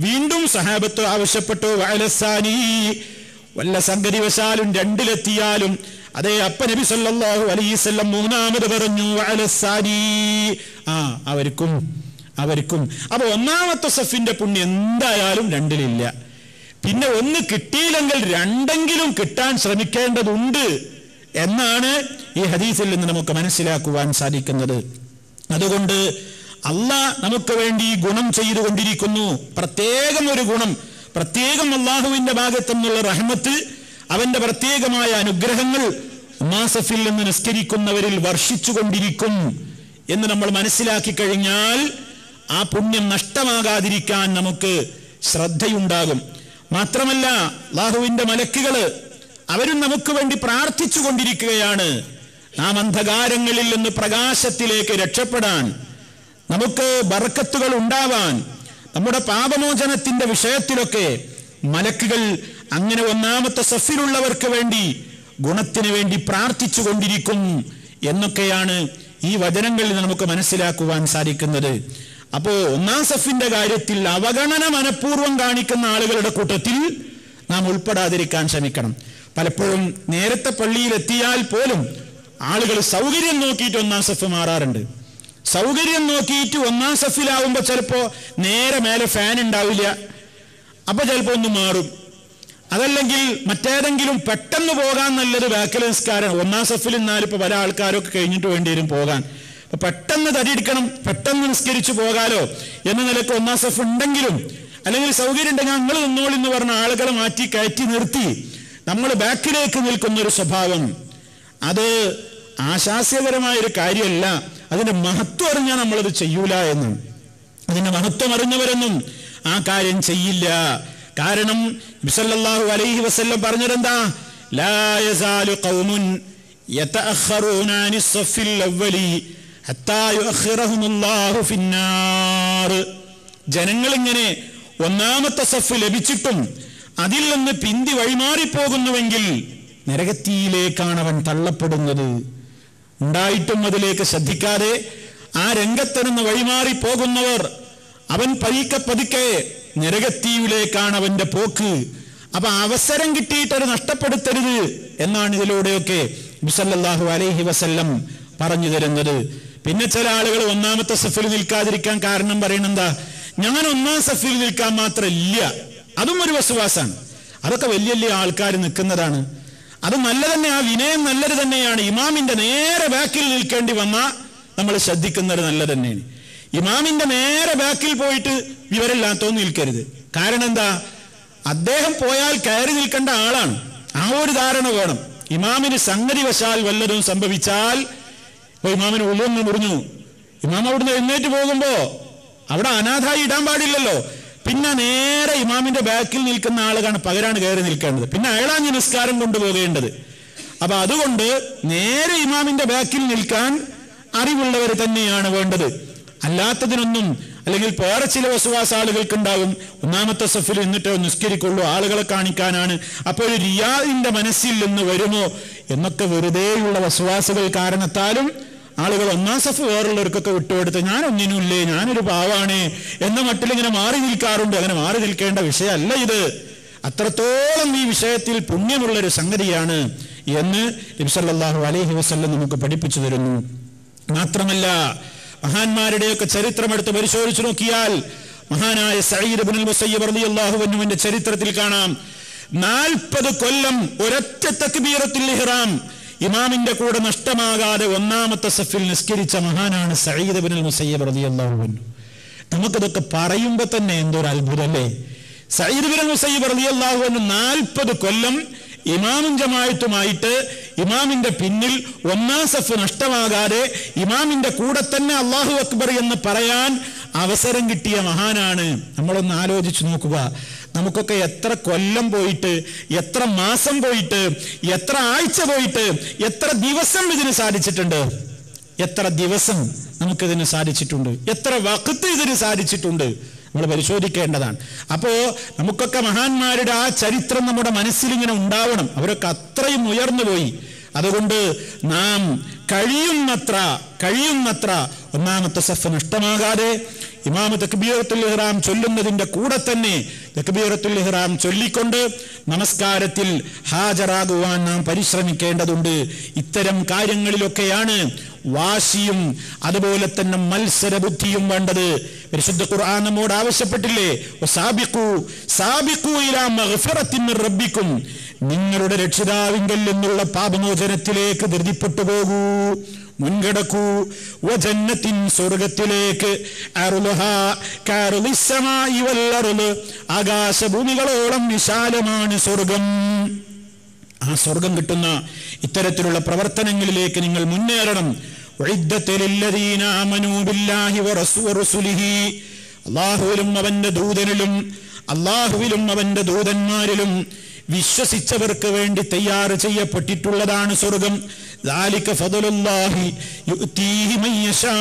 വീണ്ടും സഹാബത്ത് ആവശ്യപ്പെട്ടു, വഅലസ്സാനി, വല്ല സംഗതിവശാലും 2-ലെത്തിയാലും അതേ അപ്പ നബി സല്ലല്ലാഹു അലൈഹി വസല്ലം മൂന്നാമത് പറഞ്ഞു, വഅലസ്സാനി, അവർക്കും. അപ്പൊ ഒന്നാമത്തെ സഫിന്റെ പുണ്യം എന്തായാലും 2-ലില്ല. പിന്നെ 1 കിട്ടിയില്ലെങ്കിൽ 2എങ്കിലും കിട്ടാൻ ശ്രമിക്കേണ്ടതുണ്ട് എന്നാണ് ഈ ഹദീസിൽ നിന്ന് നമുക്ക് മനസ്സിലാക്കുവാൻ സാധിക്കുന്നത്. അതുകൊണ്ട് അല്ലാഹ് നമുക്ക് വേണ്ടി ഗുണം ചെയ്തുകൊണ്ടിരിക്കുന്നു. പ്രത്യേകം ഒരു ഗുണം, പ്രത്യേകം അല്ലാഹുവിന്റെ ഭാഗത്തു നിന്നുള്ള റഹ്മത്ത്, അവന്റെ പ്രത്യേകമായ അനുഗ്രഹങ്ങൾ മാസഫിൽ നിന്ന് നിസ്കരിക്കുന്നവരിൽ വർഷിച്ചുകൊണ്ടിരിക്കും എന്ന് നമ്മൾ മനസ്സിലാക്കി കഴിഞ്ഞാൽ ആ പുണ്യം നഷ്ടമാകാതിരിക്കാൻ നമുക്ക് ശ്രദ്ധയുണ്ടാകും. മാത്രമല്ല അല്ലാഹുവിന്റെ മലക്കുകള് അവരും നമുക്ക് വേണ്ടി പ്രാർത്ഥിച്ചു കൊണ്ടിരിക്കുകയാണ്. നാം അന്ധകാരങ്ങളിൽ നിന്ന് പ്രകാശത്തിലേക്ക് രക്ഷപ്പെടാൻ, നമുക്ക് ബർക്കത്തുകൾ ഉണ്ടാവാൻ, നമ്മുടെ പാപമോചനത്തിന്റെ വിഷയത്തിലൊക്കെ മലക്കുകൾ അങ്ങനെ ഒന്നാമത്തെ സഫിലുള്ളവർക്ക് വേണ്ടി, ഗുണത്തിന് വേണ്ടി പ്രാർത്ഥിച്ചു കൊണ്ടിരിക്കും എന്നൊക്കെയാണ് ഈ ഈ വചനങ്ങളിൽ നമുക്ക് മനസ്സിലാക്കുവാൻ സാധിക്കുന്നത്. അപ്പോ ഒന്നാം സഫിന്റെ കാര്യത്തിൽ അവഗണന മനഃപൂർവ്വം കാണിക്കുന്ന ആളുകളുടെ കൂട്ടത്തിൽ നാം ഉൾപ്പെടാതിരിക്കാൻ ശ്രമിക്കണം. പലപ്പോഴും നേരത്തെ പള്ളിയിലെത്തിയാൽ പോലും ആളുകൾ സൗകര്യം നോക്കിയിട്ട് ഒന്നാം സഫ് മാറാറുണ്ട്. സൗകര്യം നോക്കിയിട്ട് ഒന്നാം സഫിലാവുമ്പോൾ ചിലപ്പോ നേരെ മേലെ ഫാൻ ഉണ്ടാവില്ല, അപ്പൊ ചിലപ്പോ ഒന്ന് മാറും. അതല്ലെങ്കിൽ മറ്റേതെങ്കിലും പെട്ടെന്ന് പോകാൻ നല്ലത് ബാക്കിൽ നിസ്കാരം. ഒന്നാം സഫിൽ നിന്നാലിപ്പോ പല ആൾക്കാരൊക്കെ കഴിഞ്ഞിട്ട് വേണ്ടി വരും പോകാൻ. അപ്പൊ പെട്ടെന്ന് തടിയെടുക്കണം, പെട്ടെന്ന് നിസ്കരിച്ചു പോകാലോ എന്ന നിലക്ക് ഒന്നാം സഫ് ഉണ്ടെങ്കിലും, അല്ലെങ്കിൽ സൗകര്യം ഉണ്ടെങ്കിൽ ഞങ്ങൾ നിന്നോളി എന്ന് പറഞ്ഞ ആളുകളെ മാറ്റി കയറ്റി നിർത്തി നമ്മൾ ബാക്കിലേക്ക് നിൽക്കുന്നൊരു സ്വഭാവം, അത് ആശാസ്യകരമായൊരു കാര്യമല്ല. അതിന്റെ മഹത്വം അറിഞ്ഞാൽ നമ്മളത് ചെയ്യൂല എന്ന്. അതിന്റെ മഹത്വം അറിഞ്ഞവരൊന്നും ആ കാര്യം ചെയ്യില്ല. കാരണം നബി സല്ലല്ലാഹു അലൈഹി വസല്ലം പറഞ്ഞതെന്താ? ലാ യസാലു ഖൗമുൻ യതഅഖറൂന അനിസ് സഫിൽ അവ്വലി ഹത്താ യുഅഖിറഹുമുല്ലാഹു ഫിന്നാർ. ജനങ്ങൾ ഇങ്ങനെ ഒന്നാമത്തെ സഫ് ലഭിച്ചിട്ടും അതിൽ നിന്ന് പിന്തി വഴിമാറിപ്പോകുന്നുവെങ്കിൽ നരകത്തിയിലേക്കാണ് അവൻ തള്ളപ്പെടുന്നത്. ഉണ്ടായിട്ടും അതിലേക്ക് ശ്രദ്ധിക്കാതെ ആ രംഗത്ത് നിന്ന് വഴിമാറിപ്പോകുന്നവർ, അവൻ പതുക്കെ നരകത്തിയിലേക്കാണ് അവന്റെ പോക്ക്. അപ്പൊ അവസരം കിട്ടിയിട്ടത് നഷ്ടപ്പെടുത്തരുത് എന്നാണ് ഇതിലൂടെയൊക്കെ നബി സല്ലല്ലാഹു അലൈഹി വസല്ലം പറഞ്ഞു തരുന്നത്. പിന്നെ ചില ആളുകൾ ഒന്നാമത്തെ സഫിൽ നിൽക്കാതിരിക്കാൻ കാരണം പറയുന്നെന്താ? ഞാൻ ഒന്നാം സഫിൽ നിൽക്കാൻ മാത്രമില്ല. അതും ഒരു വസ്വാസാണ്. അതൊക്കെ വലിയ വലിയ ആൾക്കാർ നിൽക്കുന്നതാണ്. അത് നല്ല തന്നെ, ആ വിനയം നല്ലത് തന്നെയാണ്. ഇമാമിന്റെ നേരെ ബാക്കിൽ നിൽക്കേണ്ടി വന്നാൽ നമ്മൾ ശ്രദ്ധിക്കുന്നത് നല്ലത് തന്നെയാണ്. ഇമാമിന്റെ നേരെ ബാക്കിൽ പോയിട്ട് വിവരമില്ലാത്തതൊന്നും നിൽക്കരുത്. കാരണം എന്താ? അദ്ദേഹം പോയാൽ കയറി നിൽക്കേണ്ട ആളാണ്. ആ ഒരു ധാരണ വേണം. ഇമാമിന് സംഗതി വശാൽ വല്ലതും സംഭവിച്ചാൽ, ഇപ്പൊ ഇമാമിന് ഉള്ളൊന്ന് മുറിഞ്ഞു, ഇമാം അവിടുന്ന് എഴുന്നേറ്റ് പോകുമ്പോ അവിടെ അനാഥായി ഇടാൻ പാടില്ലല്ലോ. പിന്നെ നേരെ ഇമാമിന്റെ ബാക്കിൽ നിൽക്കുന്ന ആളുകാണ് പകരാണ് കയറി നിൽക്കേണ്ടത്. പിന്നെ അയാളാണ് നിസ്കാരം കൊണ്ടുപോകേണ്ടത്. അപ്പൊ അതുകൊണ്ട് നേരെ ഇമാമിന്റെ ബാക്കിൽ നിൽക്കാൻ അറിവുള്ളവർ തന്നെയാണ് വേണ്ടത്. അല്ലാത്തതിനൊന്നും, അല്ലെങ്കിൽ വേറെ ചില വസ്വാസ ആളുകൾക്ക് ഉണ്ടാവും. ഒന്നാമത്തെ സഫിൽ നിന്നിട്ട് നിസ്കരിക്കുള്ളൂ, ആളുകളെ കാണിക്കാനാണ്. അപ്പൊ ഒരു റിയാദിന്റെ മനസ്സിൽ നിന്ന് വരുമോ എന്നൊക്കെ വെറുതെയുള്ള വസ്വാസുകൾ കാരണത്താലും ആളുകൾ ഒന്നാം സഫ് വേറുള്ളവർക്കൊക്കെ വിട്ടുകൊടുത്ത് ഞാനൊന്നിനുമില്ലേ, ഞാനൊരു പാവാണ് എന്ന മട്ടിലിങ്ങനെ മാറി നിൽക്കാറുണ്ട്. അങ്ങനെ മാറി നിൽക്കേണ്ട വിഷയമല്ല ഇത്. അത്രത്തോളം ഈ വിഷയത്തിൽ പുണ്യമുള്ളൊരു സംഗതിയാണ് എന്ന് നബി സല്ലല്ലാഹു അലൈഹി വസല്ലം നമുക്ക് പഠിപ്പിച്ചു തരുന്നു. മാത്രമല്ല, മഹാന്മാരുടെയൊക്കെ ചരിത്രം എടുത്ത് പരിശോധിച്ചു നോക്കിയാൽ മഹാനായ സഈദ് ഇബ്നുൽ മുസയ്യിബ് റളിയല്ലാഹു അൻഹുവിന്റെ ചരിത്രത്തിൽ കാണാം, 40 കൊല്ലം ഒരൊറ്റ തക്ബീറത്തുൽ ഇഹ്റാം ഇമാമിന്റെ കൂടെ നഷ്ടമാകാതെ ഒന്നാമത്തെ സഫിൽ നിസ്കരിച്ച മഹാനാണ് സഈദ് ഇബ്നുൽ മുസയ്യിബ് റളിയല്ലാഹു അൻഹു. നമുക്കിതൊക്കെ പറയുമ്പോൾ തന്നെ എന്തൊരു അത്ഭുതമല്ലേ. സഈദ് ഇബ്നുൽ മുസയ്യിബ് റളിയല്ലാഹു അൻഹു 40 കൊല്ലം ഇമാമും ജമാഅത്തുമായിട്ട് ഇമാമിന്റെ പിന്നിൽ ഒന്നാം സഫ് നഷ്ടമാകാതെ ഇമാമിന്റെ കൂടെ തന്നെ അല്ലാഹു അക്ബർ എന്ന് പറയാൻ അവസരം കിട്ടിയ മഹാനാണ്. നമ്മളൊന്ന് ആലോചിച്ചു നോക്കുക. നമുക്കൊക്കെ എത്ര കൊല്ലം പോയിട്ട്, എത്ര മാസം പോയിട്ട്, എത്ര ആഴ്ച പോയിട്ട്, എത്ര ദിവസം ഇതിന് സാധിച്ചിട്ടുണ്ട്. എത്ര ദിവസം നമുക്കിതിന് സാധിച്ചിട്ടുണ്ട്, എത്ര വഖത്ത് ഇതിന് സാധിച്ചിട്ടുണ്ട്, നമ്മൾ പരിശോധിക്കേണ്ടതാണ്. അപ്പോ നമുക്കൊക്കെ മഹാന്മാരുടെ ആ ചരിത്രം നമ്മുടെ മനസ്സിൽ ഇങ്ങനെ ഉണ്ടാവണം. അവരൊക്കെ അത്രയും ഉയർന്നുപോയി. അതുകൊണ്ട് നാം കഴിയുന്നത്ര ഒന്നാമത്തെ സഫ് നഷ്ടമാകാതെ ഇമാമ് തക്ബീറത്തുൽ ഇഹ്റാം ചൊല്ലുന്നതിന്റെ കൂടെ തന്നെ തക്ബീറത്തുൽ ഇഹ്റാം ചൊല്ലിക്കൊണ്ട് നമസ്കാരത്തിൽ ഹാജരാകുവാൻ നാം പരിശ്രമിക്കേണ്ടതുണ്ട്. ഇത്തരം കാര്യങ്ങളിലൊക്കെയാണ് വാശിയും അതുപോലെ തന്നെ മത്സരബുദ്ധിയും വേണ്ടത്. പരിശുദ്ധ ഖുർആൻ നമ്മോട് ആവശ്യപ്പെട്ടില്ലേ, സാബിഖൂ ഇലാ മഗ്ഫിറത്തിൻ മിർ റബ്ബിക്കും, നിങ്ങളുടെ രക്ഷിതാവിങ്കൽ നിന്നുള്ള പാപമോചനത്തിലേക്ക് ധൃതിപ്പെട്ടു പോകൂ, മുൻകടക്കൂ. വജന്നത്തിൻ, സ്വർഗത്തിലേക്ക്. അർളുഹാ കഅർളിസ് സമാഇ വൽ അർള്, ആകാശഭൂമികളോളം വിശാലമാണ് സ്വർഗം. ആ സ്വർഗം കിട്ടുന്ന ഇത്തരത്തിലുള്ള പ്രവർത്തനങ്ങളിലേക്ക് നിങ്ങൾ മുന്നേറണം. ഉഇദ്ദത ലില്ലദീന ആമനൂ ബില്ലാഹി വറസൂലിഹി, അല്ലാഹുവിലും അവന്റെ ദൂതനിലും അല്ലാഹുവിലും അവന്റെ ദൂതന്മാരിലും വിശ്വസിച്ചവർക്ക് വേണ്ടി തയ്യാർ ചെയ്യപ്പെട്ടിട്ടുള്ളതാണ് സ്വർഗം. ദാലിക ഫദ്ലുല്ലാഹി യുഅ്തീഹി മൻ യശാ,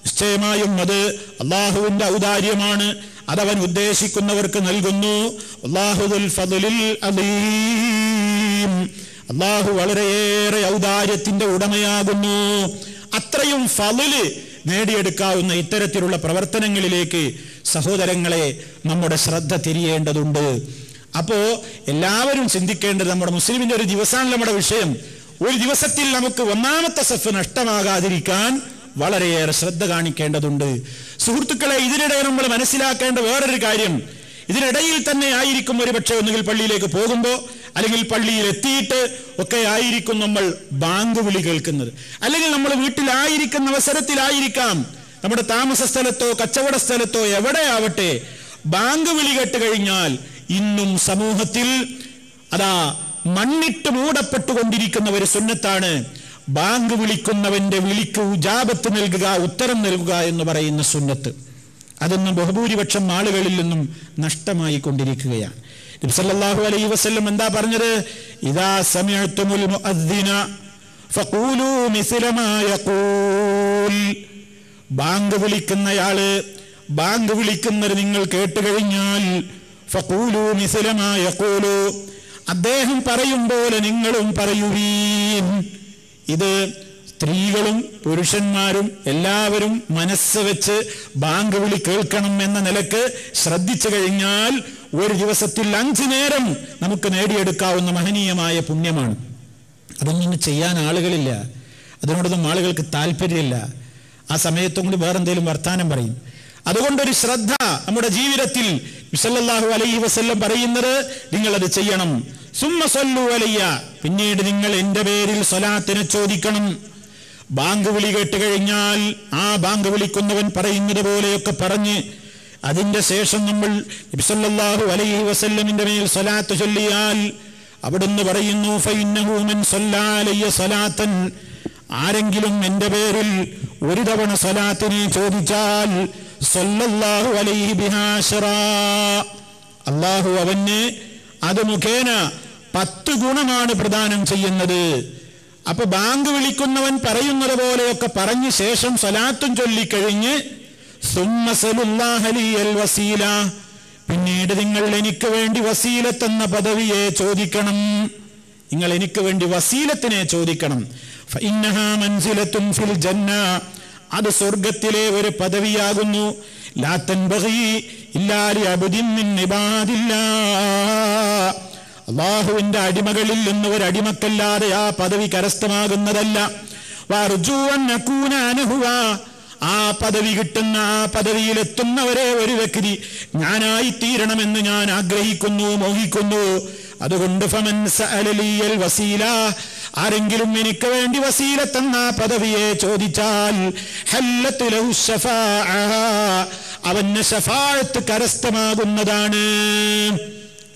നിശ്ചയമായും അത് അല്ലാഹുവിന്റെ ഔദാര്യമാണ്, അതവൻ ഉദ്ദേശിക്കുന്നവർക്ക് നൽകുന്നു. അല്ലാഹു ദുൽ ഫദ്ലിൽ അദീം, അള്ളാഹു വളരെയേറെ ഔദാര്യത്തിന്റെ ഉടമയാകുന്നു. അത്രയും ഫളില് നേടിയെടുക്കാവുന്ന ഇത്തരത്തിലുള്ള പ്രവർത്തനങ്ങളിലേക്ക് സഹോദരങ്ങളെ നമ്മുടെ ശ്രദ്ധ തിരിയേണ്ടതുണ്ട്. അപ്പോ എല്ലാവരും ചിന്തിക്കേണ്ടത്, നമ്മുടെ മുസ്ലിമിന്റെ ഒരു ദിവസമാണ് നമ്മുടെ വിഷയം. ഒരു ദിവസത്തിൽ നമുക്ക് ഒന്നാമത്തെ സഫ് നഷ്ടമാകാതിരിക്കാൻ വളരെയേറെ ശ്രദ്ധ കാണിക്കേണ്ടതുണ്ട്. സുഹൃത്തുക്കളെ, ഇതിനിടെ നമ്മൾ മനസ്സിലാക്കേണ്ട വേറൊരു കാര്യം, ഇതിനിടയിൽ തന്നെ ആയിരിക്കും ഒരുപക്ഷെ ഒന്നുകിൽ പള്ളിയിലേക്ക് പോകുമ്പോൾ അല്ലെങ്കിൽ പള്ളിയിൽ എത്തിയിട്ട് ഒക്കെ ആയിരിക്കും നമ്മൾ ബാങ്ക് വിളി കേൾക്കുന്നത്. അല്ലെങ്കിൽ നമ്മൾ വീട്ടിലായിരിക്കുന്ന അവസരത്തിലായിരിക്കാം, നമ്മുടെ താമസ സ്ഥലത്തോ കച്ചവട സ്ഥലത്തോ എവിടെയാവട്ടെ, ബാങ്ക് വിളി കേട്ട് കഴിഞ്ഞാൽ ഇന്നും സമൂഹത്തിൽ അതാ മണ്ണിട്ട് മൂടപ്പെട്ടുകൊണ്ടിരിക്കുന്ന ഒരു സുന്നത്താണ് ബാങ്ക് വിളിക്കുന്നവന്റെ വിളിക്ക് ഉജാബത്ത് നൽകുക, ഉത്തരം നൽകുക എന്ന് പറയുന്ന സുന്നത്ത്. അതൊന്നും ബഹുഭൂരിപക്ഷം ആളുകളിൽ നിന്നും നഷ്ടമായി കൊണ്ടിരിക്കുകയാണ്. നബി സല്ലല്ലാഹു അലൈഹി വസല്ലം എന്താ പറഞ്ഞത്? ഇദാ സമിഅ്തുമുൽ മുഅദ്ദിന ഫഖൂലൂ മിസ്ല മാ യഖൂൽ. ബാങ്ക് വിളിക്കുന്നയാള് ബാങ്ക് വിളിക്കുന്നത് നിങ്ങൾ കേട്ട് കഴിഞ്ഞാൽ ഫഖൂലൂ മിസ്ല മാ യഖൂലു, അദ്ദേഹം പറയും പോലെ നിങ്ങളും പറയുവീൻ. ഇത് സ്ത്രീകളും പുരുഷന്മാരും എല്ലാവരും മനസ്സ് വെച്ച് ബാങ്ക് വിളി കേൾക്കണം എന്ന നിലക്ക് ശ്രദ്ധിച്ചു കഴിഞ്ഞാൽ ഒരു ദിവസത്തിൽ 5 നേരം നമുക്ക് നേടിയെടുക്കാവുന്ന മഹനീയമായ പുണ്യമാണ്. അതൊന്നും ചെയ്യാൻ ആളുകളില്ല, അതിനോടൊന്നും ആളുകൾക്ക് താല്പര്യമില്ല. ആ സമയത്തും കൂടി വേറെന്തെങ്കിലും വർത്താനം പറയും. അതുകൊണ്ടൊരു ശ്രദ്ധ നമ്മുടെ ജീവിതത്തിൽ സല്ലല്ലാഹു അലൈഹി വസല്ലം പറയുന്നത് നിങ്ങളത് ചെയ്യണം. സുമ്മ സല്ലു അലയ്യ, പിന്നീട് നിങ്ങൾ എൻ്റെ പേരിൽ സ്വലാത്തിനെ ചോദിക്കണം. ബാങ്ക് വിളി കേട്ട് കഴിഞ്ഞാൽ ആ ബാങ്ക് വിളിക്കുന്നവൻ പറയുന്നത് പോലെയൊക്കെ പറഞ്ഞ് അതിന്റെ ശേഷം നമ്മൾ നബി സല്ലല്ലാഹു അലൈഹി വസല്ലമിന്റെ മേൽ സ്വലാത്ത് ചൊല്ലിയാൽ അവിടുന്ന് പറയുന്നു, ഫഇന്നഹു മൻ സല്ലല്ലാ അലയ്യ സ്വലാത്തൻ, ആരെങ്കിലും എൻ്റെ പേരിൽ ഒരു തവണ സ്വലാത്തിനെ ചോദിച്ചാൽ സല്ലല്ലാഹു അലൈഹി ബിഹാ അശ്റാ, അല്ലാഹു അവന് അത് മുഖേന 10 ഗുണമാണ് പ്രദാനം ചെയ്യുന്നത്. അപ്പൊ ബാങ്ക് വിളിക്കുന്നവൻ പറയുന്നത് പോലെയൊക്കെ പറഞ്ഞ ശേഷം സ്വലാത്തും ചൊല്ലിക്കഴിഞ്ഞ് സുമ്മ സലുല്ലാഹ ലിയൽ വസീല, പിന്നീട് നിങ്ങൾ എനിക്ക് വേണ്ടി വസീലത്തെന്ന പദവിയെ ചോദിക്കണം. നിങ്ങൾ എനിക്ക് വേണ്ടി വസീലത്തിനെ ചോദിക്കണം. ഫഇന്നഹാ മൻസിലത്തുൻ ഫിൽ ജന്ന, അത് സ്വർഗത്തിലെ ഒരു പദവിയാകുന്നു. ലാ തൻബഗി ഇല്ലാ ലിഅബ്ദിൻ മിൻ ഇബാദില്ലാഹ്, അല്ലാഹുവിന്റെ അടിമകളിൽ നിന്ന് ഒരു അടിമക്കല്ലാതെ ആ പദവി കരസ്ഥമാകുന്നതല്ല. വഅർജൂ അൻ നകൂന അൻഹുവ, ആ പദവി കിട്ടുന്ന ആ പദവിയിലെത്തുന്ന ഒരേ ഒരു വ്യക്തി ഞാനായി തീരണമെന്ന് ഞാൻ ആഗ്രഹിക്കുന്നു, മോഹിക്കുന്നു. അതുകൊണ്ട് ഫമൻ സഅല ലിയൽ വസീല, ആരെങ്കിലും എനിക്ക് വേണ്ടി വസീലത്തെന്ന പദവിയെ ചോദിച്ചാൽ ഹല്ലത്ത് ലഹു ശഫാഅ, അവന് ശഫാഅത്ത് കരസ്ഥമാകുന്നതാണ്.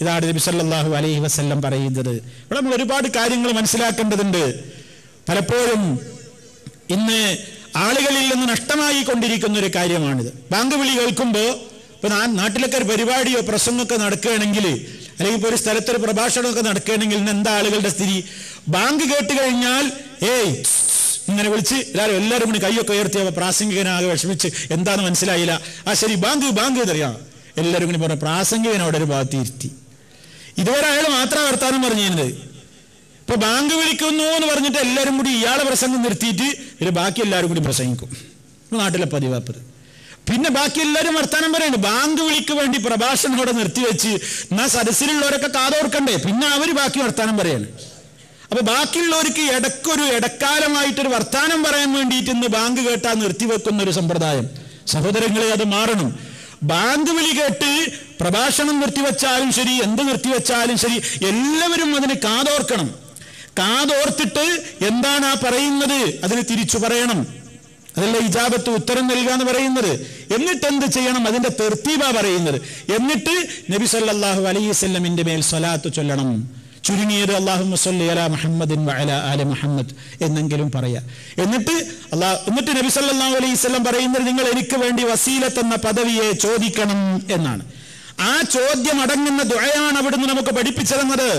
ഇതാണ് നബി സല്ലല്ലാഹു അലൈഹി വസല്ലം പറയുന്നത്. ഇവിടെ നമ്മൾ ഒരുപാട് കാര്യങ്ങൾ മനസ്സിലാക്കേണ്ടതുണ്ട്. പലപ്പോഴും ഇന്ന് ആളുകളിൽ നിന്ന് നഷ്ടമായി കൊണ്ടിരിക്കുന്ന ഒരു കാര്യമാണിത്. ബാങ്ക് വിളി കേൾക്കുമ്പോൾ ഇപ്പൊ നാട്ടിലൊക്കെ ഒരു പരിപാടിയോ പ്രസംഗമൊക്കെ നടക്കുകയാണെങ്കിൽ, അല്ലെങ്കിൽ ഇപ്പോൾ ഒരു സ്ഥലത്തൊരു പ്രഭാഷണമൊക്കെ നടക്കുകയാണെങ്കിൽ ഇന്ന് എന്താ ആളുകളുടെ സ്ഥിതി? ബാങ്ക് കേട്ട് കഴിഞ്ഞാൽ ഇങ്ങനെ വിളിച്ച് എല്ലാവരും കൂടി കൈയൊക്കെ ഉയർത്തിയ പ്രാസംഗികനാകെ വിഷമിച്ച് എന്താന്ന് മനസ്സിലായില്ല. ആ ശരി ബാങ്ക് ബാങ്ക് എന്നറിയാം, എല്ലാവരും കൂടി പറഞ്ഞ പ്രാസംഗികനോടെ ഒരു ഭാഗത്ത് ഇരുത്തി. ഇതുവരെ അയാൾ മാത്രം വർത്താനം പറഞ്ഞിരുന്നത്. ഇപ്പൊ ബാങ്ക് വിളിക്കുന്നു എന്ന് പറഞ്ഞിട്ട് എല്ലാവരും കൂടി ഇയാളെ പ്രസംഗം നിർത്തിയിട്ട് ഇത് ബാക്കി എല്ലാവരും കൂടി പ്രസംഗിക്കും. നാട്ടിലെ പതിവാപ്പത്. പിന്നെ ബാക്കി എല്ലാവരും വർത്താനം പറയുന്നു. ബാങ്ക് വിളിക്ക് വേണ്ടി പ്രഭാഷണം അവിടെ നിർത്തിവെച്ച് എന്നാ സദസ്സിലുള്ളവരൊക്കെ കാതോർക്കണ്ടേ, പിന്നെ അവര് ബാക്കി വർത്താനം പറയാണ്. അപ്പൊ ബാക്കിയുള്ളവർക്ക് ഇടക്കാലമായിട്ടൊരു വർത്താനം പറയാൻ വേണ്ടിയിട്ട് ഇന്ന് ബാങ്ക് കേട്ടാ നിർത്തിവെക്കുന്ന ഒരു സമ്പ്രദായം. സഹോദരങ്ങളെ, അത് മാറണം. ബാങ്ക് വിളി കേട്ട് പ്രഭാഷണം നിർത്തിവെച്ചാലും ശരി, എന്ത് നിർത്തിവെച്ചാലും ശരി, എല്ലാവരും അതിന് കാതോർക്കണം. കാതോർത്തിട്ട് എന്താണ് ആ പറയുന്നത് അതിന് തിരിച്ചു പറയണം. അതല്ല ഇജാബത്ത്, ഉത്തരം നൽകുക എന്ന് പറയുന്നത്. എന്നിട്ട് എന്ത് ചെയ്യണം? അതിന്റെ തെർത്തീബാ പറയുന്നത്. എന്നിട്ട് നബി സല്ലല്ലാഹു അലൈഹി വസല്ലമിന്റെ മേൽ സ്വലാത്ത് ചൊല്ലണം. ചുരുങ്ങിയത് അല്ലാഹുമ്മ സ്വല്ലി അലാ മുഹമ്മദിൻ വഅലാ ആലി മുഹമ്മദ് എന്നെങ്കിലും പറയാ. എന്നിട്ട് നബി സല്ലല്ലാഹു അലൈഹി വസല്ലം പറയുന്നത് നിങ്ങൾ എനിക്ക് വേണ്ടി വസീലത്ത് എന്ന പദവിയെ ചോദിക്കണം എന്നാണ്. ആ ചോദ്യം അടങ്ങുന്ന ദുആയാണ് അവിടുന്ന് നമുക്ക് പഠിപ്പിച്ചു തന്നത്.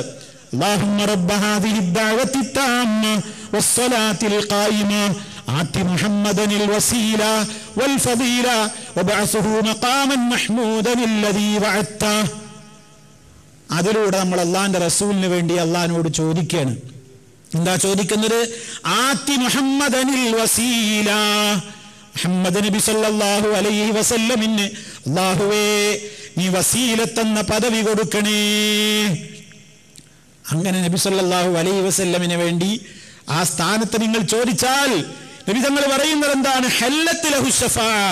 അല്ലാഹുമ്മ റബ്ബ ഹാദിഹി ദഅവതി താമ്മ വസ്സലാത്തിൽ ഖായിമ ആതി മുഹമ്മദനിൽ വസീല വൽ ഫദീല വബഅസുഹു മഖാമൻ മഹ്മൂദൻ അല്ലദീ വഅത്ത. അതിലൂടെ നമ്മൾ അള്ളാഹിന്റെ റസൂലിന് വേണ്ടി അള്ളാഹിനോട് ചോദിക്കുകയാണ്. എന്താ ചോദിക്കുന്നത്? ആതി മുഹമ്മദനിൽ വസീല, മുഹമ്മദ് നബി സല്ലല്ലാഹു അലൈഹി വസല്ലമിന് അല്ലാഹുവേ നീ വസീലത്തെന്ന പദവി കൊടുക്കണേ. അങ്ങനെ നബി സല്ലല്ലാഹു അലൈഹി വസല്ലമിന് വേണ്ടി ആ സ്ഥാനത്ത് നിങ്ങൾ ചോദിച്ചാൽ നബി തങ്ങൾ പറയുന്നത് എന്താണ്? ഹല്ലത്ത് ലഹു ശഫാഅ,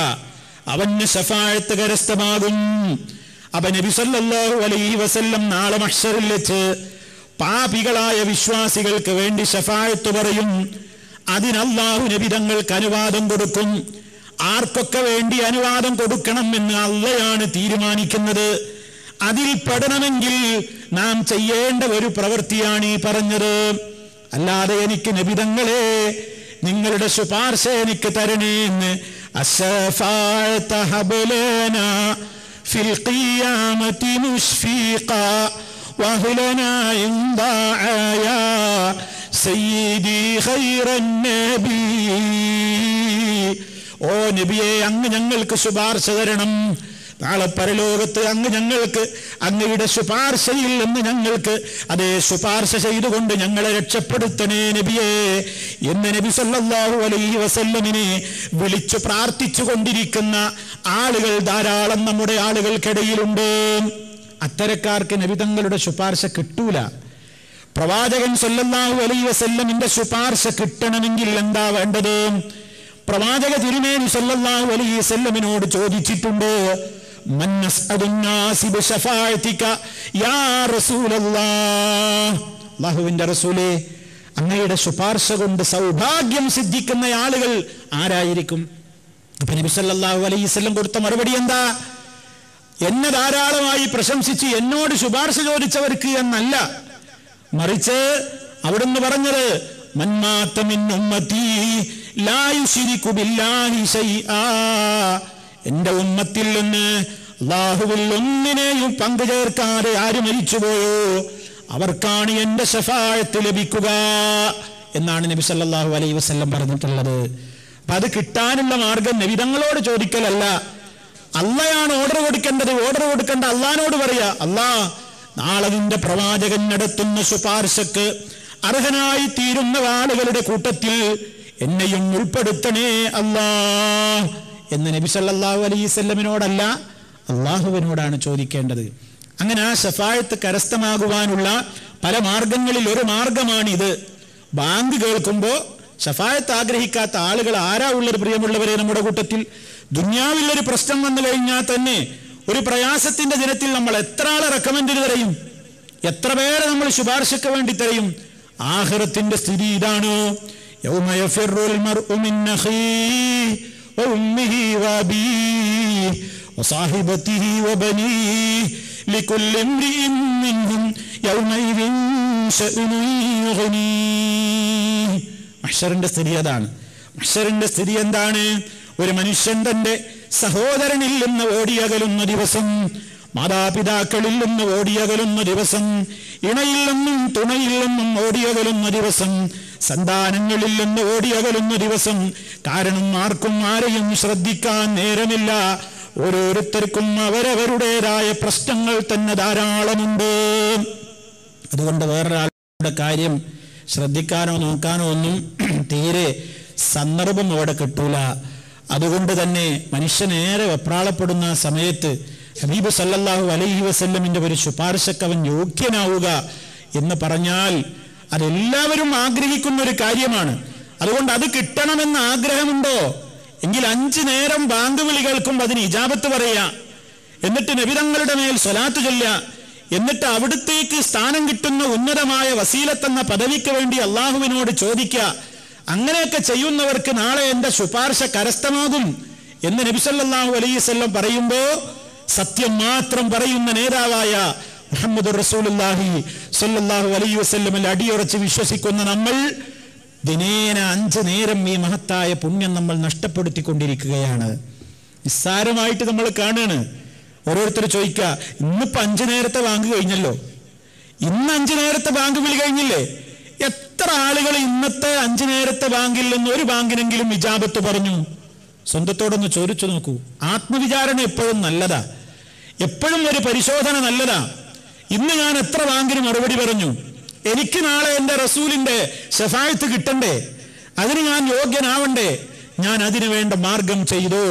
അവന് ശഫാഅത്ത് കരസ്ഥമാകും. അപ്പൊ നബി സല്ലല്ലാഹു അലൈഹി വസല്ലം നാളെ മഹ്ശറിൽ വെച്ച് പാപികളായ വിശ്വാസികൾക്ക് വേണ്ടി ശഫാഅത്ത് പറയും. അതിന് അല്ലാഹു നബി തങ്ങൾക്ക് അനുവാദം കൊടുക്കും. ആർക്കൊക്കെ വേണ്ടി അനുവാദം കൊടുക്കണം എന്ന് അള്ളയാണ് തീരുമാനിക്കുന്നത്. അതിൽ പെടണമെങ്കിൽ നാം ചെയ്യേണ്ട ഒരു പ്രവൃത്തിയാണ് ഈ പറഞ്ഞത്. അല്ലാതെ എനിക്ക് നബി തങ്ങളെ നിങ്ങളുടെ ശുപാർശ എനിക്ക് തരണേ എന്ന് അശഫാഅത ഹബ്ലനാ ഫിൽ ഖിയാമത്തി മുശ്ഫീഖാ വഹ്ലനാ ഇൻദാഅയാ സയ്യിദി ഖൈറൻ നബി. ഓ നബിയെ, അങ്ങ് ഞങ്ങൾക്ക് ശുപാർശ തരണം. നാളെ പരലോകത്ത് അങ്ങ് ഞങ്ങൾക്ക് അങ്ങയുടെ ശുപാർശയിൽ നിന്ന് ഞങ്ങൾക്ക് അതേ ശുപാർശ ചെയ്തുകൊണ്ട് ഞങ്ങളെ രക്ഷപ്പെടുത്തണേ നബിയേ എന്ന് നബി സല്ലല്ലാഹു അലൈഹി വസല്ലമിനെ വിളിച്ചു പ്രാർത്ഥിച്ചു കൊണ്ടിരിക്കുന്ന ആളുകൾ ധാരാളം നമ്മുടെ ആളുകൾക്കിടയിലുണ്ട്. അത്തരക്കാർക്ക് നബി തങ്ങളുടെ ശുപാർശ കിട്ടൂല. പ്രവാചകൻ സല്ലല്ലാഹു അലൈഹി വസല്ലമിന്റെ ശുപാർശ കിട്ടണമെങ്കിൽ എന്താ വേണ്ടത്? പ്രവാചക തിരുമേനി സല്ലല്ലാഹു അലൈഹി വസല്ലമിനോട് ചോദിച്ചിട്ടുണ്ട്, മൻ അസ്അദുൻ നാസി ബിശഫാഅതിക യാ റസൂലല്ലാഹ്, അല്ലാഹുവിന്റെ റസൂലേ അങ്ങയുടെ ശുപാർശ കൊണ്ട് സൗഭാഗ്യം സിദ്ധിക്കുന്ന ആളുകൾ ആരായിരിക്കും? അപ്പൊ നബി സല്ലല്ലാഹു അലൈഹി വസല്ലം കൊടുത്ത മറുപടി എന്താ? എന്നെ ധാരാളമായി പ്രശംസിച്ച് എന്നോട് ശുപാർശ ചോദിച്ചവർക്ക് എന്നല്ല, മറിച്ച് അവിടുന്ന് പറഞ്ഞത് മൻ മാത മിൻ ഉമ്മത്തി ലാ യുശ്രികു ബില്ലാഹി ശൈആ, എന്റെ ഉമ്മത്തിൽ നിന്ന് അല്ലാഹുവിൽ ഒന്നിനെയും പങ്കു ചേർക്കാതെ ആര് മരിച്ചുപോയോ അവർക്കാണ് എന്റെ ശഫാഅത്ത് ലഭിക്കുക എന്നാണ് നബി സല്ലല്ലാഹു അലൈഹി വസല്ലം പറഞ്ഞിട്ടുള്ളത്. അപ്പൊ അത് കിട്ടാനുള്ള മാർഗം നബി തങ്ങളോട് ചോദിക്കലല്ല, അള്ളയാണ് ഓർഡർ കൊടുക്കേണ്ടത്. ഓർഡർ കൊടുക്കേണ്ട അള്ളാനോട് പറയാ, അല്ലാ നാളെ നിന്റെ പ്രവാചകൻ നടത്തുന്ന ശുപാർശക്ക് അർഹനായി തീരുന്ന ആളുകളുടെ കൂട്ടത്തിൽ എന്നെയും ഉൾപ്പെടുത്തണേ അല്ലാ എന്ന് നബി സല്ലല്ലാഹു അലൈഹി വസല്ലമിനോടല്ല, അള്ളാഹുവിനോടാണ് ചോദിക്കേണ്ടത്. അങ്ങനെ ആ ശഫാഅത്ത് കരസ്ഥമാകുവാനുള്ള പല മാർഗങ്ങളിൽ ഒരു മാർഗമാണിത്. ബാങ്ക് കേൾക്കുമ്പോൾ ശഫാഅത്ത് ആഗ്രഹിക്കാത്ത ആളുകൾ ആരാ ഉള്ളത്? പ്രിയമുള്ളവരെ, നമ്മുടെ കൂട്ടത്തിൽ ദുനിയാവിലൊരു പ്രശ്നം വന്നു കഴിഞ്ഞാൽ തന്നെ ഒരു പ്രയാസത്തിന്റെ ദിനത്തിൽ നമ്മൾ എത്ര ആളെ റെക്കമെൻഡ് തരയും, എത്ര പേരെ നമ്മൾ ശുപാർശയ്ക്ക് വേണ്ടി തരയും? ആഖിറത്തിന്റെ സ്ഥിതി ഇതാണ്. യൗമ യഫിറുൽ മർഉ മിൻ അഖീഹി വഉമ്മിഹി വഅബീഹി വസാഹിബതിഹി വബനീഹി ലികുല്ലി ഇംറിഇൻ മിൻഹും യൗമഇദിൻ ശഅ്നുൻ യുഗ്നീഹി. മഹ്ശറിന്റെ സ്ഥിതി അതാണ്. മഹ്ശറിന്റെ സ്ഥിതി എന്താണ്? ഒരു മനുഷ്യൻ തന്റെ സഹോദരനിൽ നിന്ന് ഓടിയകലുന്ന ദിവസം, മാതാപിതാക്കളിൽ നിന്ന് ഓടിയകലുന്ന ദിവസം, ഇണയിൽ നിന്നും തുണയിൽ നിന്നും ഓടിയകലുന്ന ദിവസം, സന്താനങ്ങളിൽ നിന്ന് ഓടിയകലുന്ന ദിവസം. കാരണം ആർക്കും ആരെയും ശ്രദ്ധിക്കാൻ നേരമില്ല. ഓരോരുത്തർക്കും അവരവരുടേതായ പ്രശ്നങ്ങൾ തന്നെ ധാരാളമുണ്ട്. അതുകൊണ്ട് വേറൊരാളുടെ കാര്യം ശ്രദ്ധിക്കാനോ നോക്കാനോ ഒന്നും തീരെ സന്ദർഭം അവിടെ കിട്ടൂല. അതുകൊണ്ട് തന്നെ മനുഷ്യനേറെ വെപ്രാളപ്പെടുന്ന സമയത്ത് ഹബീബ് സല്ലല്ലാഹു അലൈഹി വസല്ലമിന്റെ ഒരു ശുപാർശക്ക് അവൻ യോഗ്യനാവുക എന്ന് പറഞ്ഞാൽ അതെല്ലാവരും ആഗ്രഹിക്കുന്ന ഒരു കാര്യമാണ്. അതുകൊണ്ട് അത് കിട്ടണമെന്ന് ആഗ്രഹമുണ്ടോ എങ്കിൽ 5 നേരം ബാങ്ക് വിളി കേൾക്കുമ്പോൾ അതിന് ഇജാബത്ത് പറയാ, എന്നിട്ട് നബിതങ്ങളുടെ മേൽ സ്വലാത്ത് ചൊല്ലുക, എന്നിട്ട് അവിടുത്തേക്ക് സ്ഥാനം കിട്ടുന്ന ഉന്നതമായ വസീലത്തെന്ന പദവിക്ക് വേണ്ടി അള്ളാഹുവിനോട് ചോദിക്കുക. അങ്ങനെയൊക്കെ ചെയ്യുന്നവർക്ക് നാളെ എന്റെ ശുപാർശ കരസ്ഥമാകും എന്ന് നബി സല്ലല്ലാഹു അലൈഹി വസല്ലം പറയുമ്പോൾ സത്യം മാത്രം പറയുന്ന നേതാവായ മുഹമ്മദുർ റസൂലുള്ളാഹി സ്വല്ലല്ലാഹു അലൈഹി വസല്ലമിൽ അടിയുറച്ച് വിശ്വസിക്കുന്ന നമ്മൾ ദിനേന 5 നേരം ഈ മഹത്തായ പുണ്യം നമ്മൾ നഷ്ടപ്പെടുത്തിക്കൊണ്ടിരിക്കുകയാണ്. നിസ്സാരമായിട്ട് നമ്മൾ കാണുകയാണ്. ഓരോരുത്തർ ചോദിക്കുക, ഇന്നിപ്പോ 5 നേരത്തെ ബാങ്ക് കഴിഞ്ഞല്ലോ, ഇന്ന് 5 നേരത്തെ ബാങ്ക് വിളി കഴിഞ്ഞില്ലേ? എത്ര ആളുകൾ ഇന്നത്തെ 5 നേരത്തെ ബാങ്കിൽ നിന്ന് ഒരു ബാങ്കിനെങ്കിലും ഇജാബത്ത് പറഞ്ഞു? സ്വന്തത്തോടൊന്ന് ചോദിച്ചു നോക്കൂ. ആത്മവിചാരണ എപ്പോഴും നല്ലതാ, എപ്പോഴും ഒരു പരിശോധന നല്ലതാ. ഇന്ന് ഞാൻ എത്ര ബാങ്കിന് മറുപടി പറഞ്ഞു? എനിക്ക് നാളെ എൻ്റെ റസൂലിന്റെ ശഫായത്ത് കിട്ടണ്ടേ, അതിന് ഞാൻ യോഗ്യനാവണ്ടേ, ഞാൻ അതിനു വേണ്ട മാർഗം ചെയ്തോ?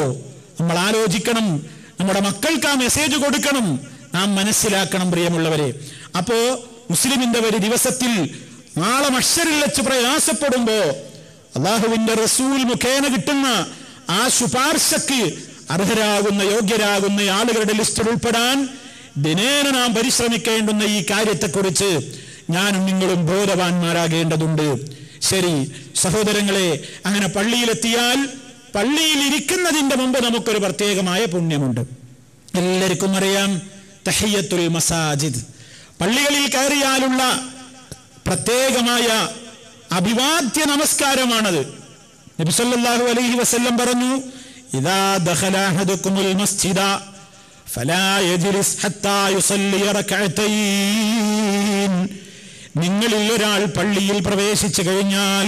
നമ്മൾ ആലോചിക്കണം, നമ്മുടെ മക്കൾക്ക് ആ മെസ്സേജ് കൊടുക്കണം, നാം മനസ്സിലാക്കണം പ്രിയമുള്ളവരെ. അപ്പോ മുസ്ലിമിന്റെ ഒരു ദിവസത്തിൽ നാളെ മഹ്ശറിൽ വെച്ച് പ്രയാസപ്പെടുമ്പോ അള്ളാഹുവിന്റെ റസൂൽ മുഖേന കിട്ടുന്ന ആ ശുപാർശക്ക് അർഹരാകുന്ന യോഗ്യരാകുന്ന ആളുകളുടെ ലിസ്റ്റിൽ ഉൾപ്പെടാൻ ദിനേന നാം പരിശ്രമിക്കേണ്ടുന്ന ഈ കാര്യത്തെക്കുറിച്ച് ഞാനും നിങ്ങളും ബോധവാന്മാരാകേണ്ടതുണ്ട്. ശരി സഹോദരങ്ങളെ, അങ്ങനെ പള്ളിയിലെത്തിയാൽ പള്ളിയിൽ ഇരിക്കുന്നതിന്റെ മുമ്പ് നമുക്കൊരു പ്രത്യേകമായ പുണ്യമുണ്ട്. എല്ലാവർക്കും അറിയാം, തഹിയ്യത്തുൽ മസാജിദ്, പള്ളികളിൽ കയറിയാലുള്ള പ്രത്യേകമായ അഭിവാദ്യ നമസ്കാരമാണത്. നബി സല്ലല്ലാഹു അലൈഹി വസല്ലം പറഞ്ഞു, ഇദാ ദഖല അഹദുകുമുൽ മസ്ജിദ ഫലാ യജ്ലിസ് ഹത്താ യുസല്ലി റകഅതൈൻ. നിങ്ങളിൽ ഒരാൾ പള്ളിയിൽ പ്രവേശിച്ചു കഴിഞ്ഞാൽ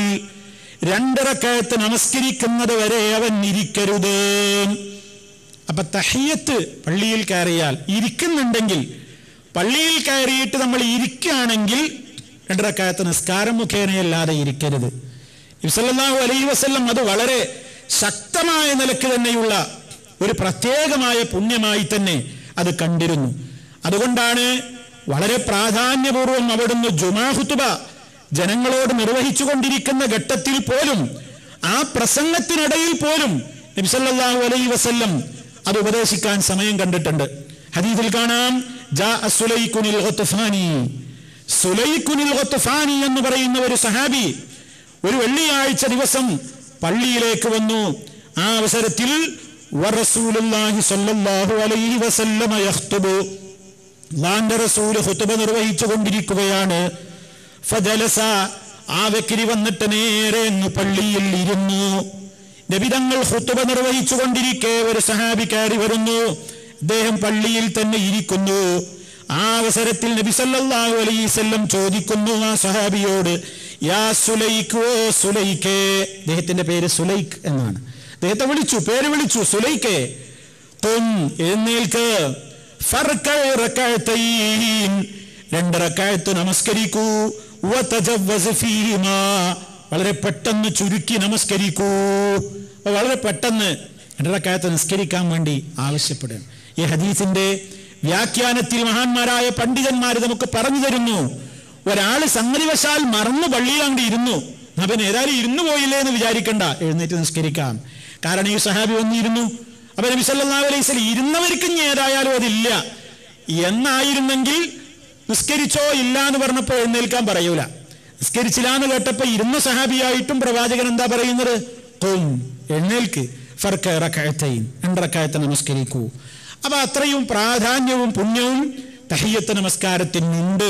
2 റക്അത്ത് നമസ്കരിക്കുന്നത് വരെ അവൻ ഇരിക്കരുത്. അപ്പൊ തഹിയ്യത്ത് പള്ളിയിൽ കയറിയാൽ ഇരിക്കുന്നുണ്ടെങ്കിൽ, പള്ളിയിൽ കയറിയിട്ട് നമ്മൾ ഇരിക്കുകയാണെങ്കിൽ 2 റക്അത്ത് നിസ്കാരം മുഖേനയല്ലാതെ ഇരിക്കരുത്. നബി സല്ലല്ലാഹു അലൈഹി വസല്ലം അത് വളരെ ശക്തമായ നിലക്ക് തന്നെയുള്ള ഒരു പ്രത്യേകമായ പുണ്യമായി തന്നെ അത് കണ്ടിരുന്നു. അതുകൊണ്ടാണ് വളരെ പ്രാധാന്യപൂർവ്വം അവിടുന്ന് ജുമാ ഖുതുബ ജനങ്ങളോട് നിർവഹിച്ചു കൊണ്ടിരിക്കുന്ന ഘട്ടത്തിൽ പോലും, ആ പ്രസംഗത്തിനിടയിൽ പോലും നബി സല്ലല്ലാഹു അലൈഹി വസല്ലം അത് ഉപദേശിക്കാൻ സമയം കണ്ടിട്ടുണ്ട്. ഹദീസിൽ കാണാം, ജാഅ സുലൈഖുനിൽ ഗത്ഫാനി. സുലൈഖുനിൽ ഗത്ഫാനി എന്ന് പറയുന്ന ഒരു സഹാബി ഒരു വെള്ളിയാഴ്ച ദിവസം പള്ളിയിലേക്ക് വന്നു. ആ അവസരത്തിൽ വറസൂലുള്ളാഹി സ്വല്ലല്ലാഹു അലൈഹി വസല്ലം യഖ്തുബു, അല്ലാഹുവിന്റെ റസൂൽ ഖുതുബ നിർവഹിച്ചു കൊണ്ടിരിക്കുകയാണ്. ഫജലസ, ആ വ്യക്തി വന്നിട്ട് നേരെ പള്ളിയിൽ ഇരുന്നു. നബി തങ്ങൾ ഖുതുബ നിർവഹിച്ചു കൊണ്ടിരിക്കെ ഒരു സഹാബി കയറി വരുന്നു. അദ്ദേഹം പള്ളിയിൽ തന്നെ ഇരിക്കുന്നു. ആ അവസരത്തിൽ നബി സല്ലല്ലാഹു അലൈഹി വസല്ലം ചോദിക്കുന്നു ആ സഹാബിയോട്, യാ സുലൈഖ്, ഓ സുലൈഖേ. അദ്ദേഹത്തിന്റെ പേര് സുലൈഖ് എന്നാണ്. അദ്ദേഹത്തെ പേര് വിളിച്ചു, സുലൈഖേ, ഖും, എഴുന്നേൽക്ക്, ഫർകഅ റകഅതൈൻ, 2 റക്അത്ത് നമസ്കരിക്കൂ, വതജവ്വസ് ഫീഹിമാ, വളരെ പെട്ടെന്ന് ചുരുക്കി നമസ്കരിക്കൂ. വളരെ പെട്ടെന്ന് 2 റക്അത്ത് നിസ്കരിക്കാൻ വേണ്ടി ആവശ്യപ്പെടുകയാണ്. ഈ ഹദീസിന്റെ വ്യാഖ്യാനത്തിൽ മഹാന്മാരായ പണ്ഡിതന്മാർ നമുക്ക് പറഞ്ഞു തരുന്നു, ഒരാള് സംഗതിവശാൽ മറന്നു പള്ളിയിൽ അങ്ങോട്ട് ഇരുന്നു, അവൻ ഏതായാലും ഇരുന്നു പോയില്ലേ എന്ന് വിചാരിക്കണ്ട, എഴുന്നേറ്റ് നിസ്കരിക്കാം. കാരണം ഈ സഹാബി വന്നിരുന്നു. അപ്പൊ നബി സല്ലല്ലാഹു അലൈഹി വസല്ലം ഇരുന്നവർക്ക് ഏതായാലും അതില്ല എന്നായിരുന്നെങ്കിൽ നിസ്കരിച്ചോ ഇല്ല എന്ന് പറഞ്ഞപ്പോ എഴുന്നേൽക്കാൻ പറയൂല. നിസ്കരിച്ചില്ല എന്ന് കേട്ടപ്പോ ഇരുന്ന സഹാബിയായിട്ടും പ്രവാചകൻ എന്താ പറയുന്നത്? ഖും, എഴുന്നേൽക്ക്, ഫർകഅ റകഅതൈൻ, 2 റക്അത്ത് നമസ്കരിക്കൂ. അപ്പൊ അത്രയും പ്രാധാന്യവും പുണ്യവും തഹിയ്യത്ത് നമസ്കാരത്തിനുണ്ട്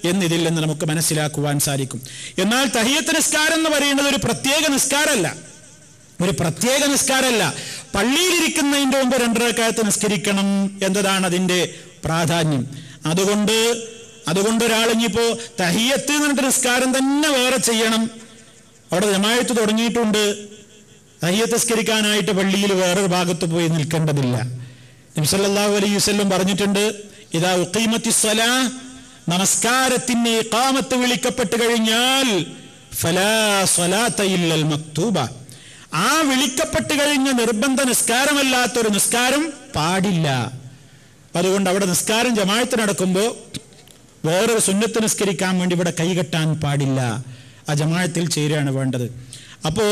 എന്നിതിൽ നിന്ന് നമുക്ക് മനസ്സിലാക്കുവാൻ സാധിക്കും. എന്നാൽ തഹിയ്യത്ത് നിസ്കാരം എന്ന് പറയുന്നത് ഒരു പ്രത്യേക നിസ്കാരമല്ല. പള്ളിയിലിരിക്കുന്നതിന്റെ മുമ്പ് 2 റക്അത്ത് നിസ്കരിക്കണം എന്നതാണ് അതിന്റെ പ്രാധാന്യം. അതുകൊണ്ട് ഒരാൾ ഇനിയിപ്പോ തഹിയ്യത്ത് എന്നിട്ട് നിസ്കാരം തന്നെ വേറെ ചെയ്യണം. അവിടെ ജമാഅത്ത് തുടങ്ങിയിട്ടുണ്ട്, തഹിയ്യത്ത് നിസ്കരിക്കാനായിട്ട് പള്ളിയിൽ വേറൊരു ഭാഗത്ത് പോയി നിൽക്കേണ്ടതില്ല. നബി സല്ലല്ലാഹു അലൈഹി വസല്ലം പറഞ്ഞിട്ടുണ്ട്, ഇദാ ഉഖീമത്തിസ് സ്വലാ, നമസ്കാരത്തിന് ഇഖാമത്ത് വിളിക്കപ്പെട്ട് കഴിഞ്ഞാൽ ഫലാ സ്വലാത്ത ഇല്ലൽ മക്തൂബ, ആ വിളിക്കപ്പെട്ട് കഴിഞ്ഞ നിർബന്ധ നിസ്കാരമല്ലാത്തൊരു നിസ്കാരം പാടില്ല. അതുകൊണ്ട് അവിടെ നിസ്കാരം ജമാഅത്ത് നടക്കുമ്പോൾ വേറൊരു സുന്നത്ത് നിസ്കരിക്കാൻ വേണ്ടി ഇവിടെ കൈകെട്ടാൻ പാടില്ല, ആ ജമാഅത്തിൽ ചേരുകയാണ് വേണ്ടത്. അപ്പോ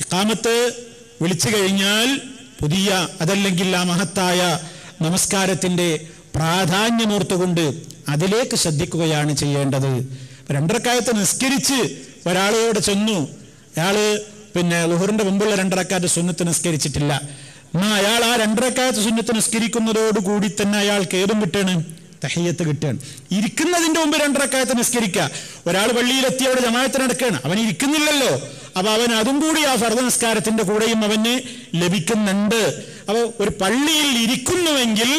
ഇഖാമത്ത് വിളിച്ചു കഴിഞ്ഞാൽ പുതിയ, അതല്ലെങ്കിൽ ആ മഹത്തായ നമസ്കാരത്തിന്റെ പ്രാധാന്യമോർത്തുകൊണ്ട് അതിലേക്ക് ശ്രദ്ധിക്കുകയാണ് ചെയ്യേണ്ടത്. 2 റക്അത്ത് നിസ്കരിച്ച് ഒരാളോട് ചെന്നു, അയാള് ളുഹറിന്റെ മുമ്പുള്ള 2 റക്അത്ത് സുന്നത്ത് നിസ്കരിച്ചിട്ടില്ല, എന്നാ അയാൾ ആ 2 റക്അത്ത് സുന്നത്ത് നിസ്കരിക്കുന്നതോടുകൂടി തന്നെ അയാൾക്ക് ഏതും കിട്ടാണ്? തഹിയ്യത്ത് കിട്ടുകയാണ്. ഇരിക്കുന്നതിന്റെ മുമ്പ് 2 റക്അത്ത് നിസ്കരിക്കുക. ഒരാൾ പള്ളിയിലെത്തി അവിടെ ജമാഅത്ത് നടക്കുകയാണ്, അവൻ ഇരിക്കുന്നില്ലല്ലോ, അപ്പൊ അവൻ അതും കൂടി ആ ഫർദ് നിസ്കാരത്തിന്റെ കൂടെയും അവന് ലഭിക്കുന്നുണ്ട്. അപ്പൊ ഒരു പള്ളിയിൽ ഇരിക്കുന്നുവെങ്കിൽ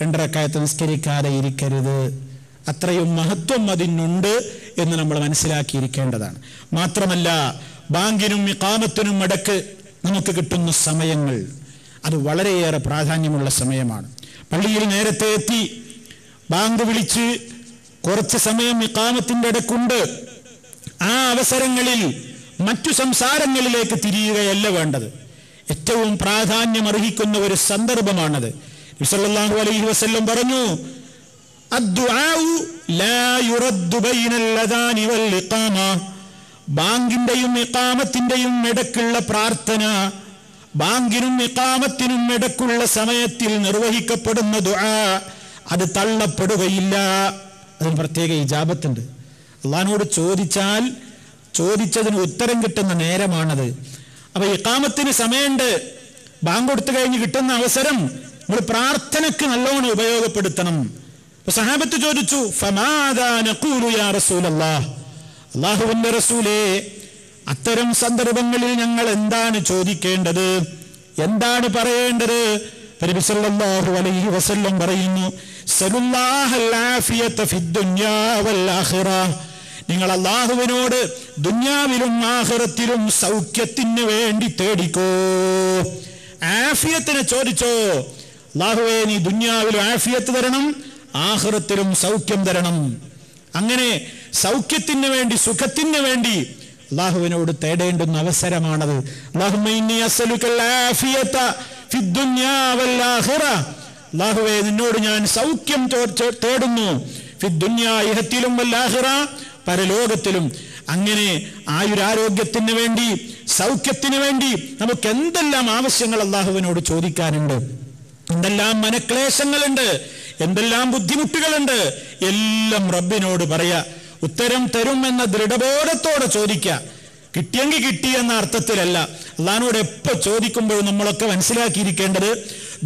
2 റക്അത്ത് നിസ്കരിക്കാതെ ഇരിക്കരുത്. അത്രയും മഹത്വം അതിനുണ്ട് എന്ന് നമ്മൾ മനസ്സിലാക്കിയിരിക്കേണ്ടതാണ്. മാത്രമല്ല, ബാങ്കിനും ഇഖാമത്തിനും ഇടക്ക് നമുക്ക് കിട്ടുന്ന സമയങ്ങൾ അത് വളരെയേറെ പ്രാധാന്യമുള്ള സമയമാണ്. പള്ളിയിൽ നേരത്തെ എത്തി ബാങ്ക് വിളിച്ച് കുറച്ച് സമയം ഇഖാമത്തിന്റെ ഇടയ്ക്കുണ്ട്. ആ അവസരങ്ങളിൽ മറ്റു സംസാരങ്ങളിലേക്ക് തിരിയുകയല്ല വേണ്ടത്. ഏറ്റവും പ്രാധാന്യം അർഹിക്കുന്ന ഒരു സന്ദർഭമാണത്. നബി സല്ലല്ലാഹു അലൈഹി വസല്ലം പറഞ്ഞു, അദ്ദുആഉ ലാ യുറദ്ദു ബൈനൽ അദാനി വൽ ഇഖാമ. ബാങ്കിന്റെയും ഇഖാമത്തിന്റെയും ഇടയ്ക്കുള്ള പ്രാർത്ഥന, ബാങ്കിനും ഇഖാമത്തിനും ഇടയ്ക്കുള്ള സമയത്തിൽ നിർവഹിക്കപ്പെടുന്ന ദുആ അത് തള്ളപ്പെടുകയില്ല. അതിന് പ്രത്യേക ഇജാബത്തുണ്ട്. അള്ളാഹിനോട് ചോദിച്ചാൽ ചോദിച്ചതിന് ഉത്തരം കിട്ടുന്ന നേരമാണത്. അപ്പൊ ഇഖാമത്തിന് സമയമുണ്ട്. ബാങ്ക് കൊടുത്തു കഴിഞ്ഞ് കിട്ടുന്ന അവസരം നമ്മൾ പ്രാർത്ഥനയ്ക്ക് നല്ലോണം ഉപയോഗപ്പെടുത്തണം. അപ്പൊ സഹാബത്ത് ചോദിച്ചു, ഫമാദാ നഖൂലു യാ റസൂലല്ലാഹ്, അല്ലാഹുവിന്റെ റസൂലേ, അത്തരം സന്ദർഭങ്ങളിൽ ഞങ്ങൾ എന്താണ് ചോദിക്കേണ്ടത്, എന്താണ് പറയേണ്ടത്? നബി സല്ലല്ലാഹു അലൈഹി വസല്ലം പറയുന്നു, സല്ലല്ലാഹൽ ആഫിയത ഫിദ്ദുനിയാ വൽ ആഖിറ. നിങ്ങൾ അല്ലാഹുവിനോട് ദുനിയാവിലും ആഖിറത്തിലും സൗഖ്യത്തിന് വേണ്ടി തേടിക്കോ. ആഫിയത്തിനെ ചോദിച്ചോ. അല്ലാഹുവേ, നീ ദുനിയാവിലും ആഫിയത്ത് തരണം, ആഖിറത്തിലും സൗഖ്യം തരണം. അങ്ങനെ സൗഖ്യത്തിന് വേണ്ടി, സുഖത്തിന് വേണ്ടി അല്ലാഹുവിനോട് തേടേണ്ടുന്ന അവസരമാണത്. അല്ലാഹുമ്മ ഇന്നി അസ്അലുകൽ ആഫിയത ഫിദ്ദുനിയാ വൽ ആഖിറ. അല്ലാഹുവേ, നിന്നോട് ഞാൻ സൗഖ്യം തേടുന്നു. ഫിദ്ദുനിയാ, ഇഹത്തിലും വൽ ആഖിറ, പരലോകത്തിലും. അങ്ങനെ ആയുരാരോഗ്യത്തിന് വേണ്ടി, സൗഖ്യത്തിന് വേണ്ടി നമുക്ക് എന്തെല്ലാം ആവശ്യങ്ങൾ അല്ലാഹുവിനോട് ചോദിക്കാനുണ്ട്, എന്തെല്ലാം മനക്ലേശങ്ങളുണ്ട്, എന്തെല്ലാം ബുദ്ധിമുട്ടുകളുണ്ട്, എല്ലാം റബ്ബിനോട് പറയാ. ഉത്തരം തരും എന്ന ദൃഢബോധത്തോടെ ചോദിക്കുക. കിട്ടിയെങ്കിൽ കിട്ടി എന്ന അർത്ഥത്തിലല്ല. അള്ളാഹിനോട് എപ്പോ ചോദിക്കുമ്പോഴും നമ്മളൊക്കെ മനസ്സിലാക്കിയിരിക്കേണ്ടത്,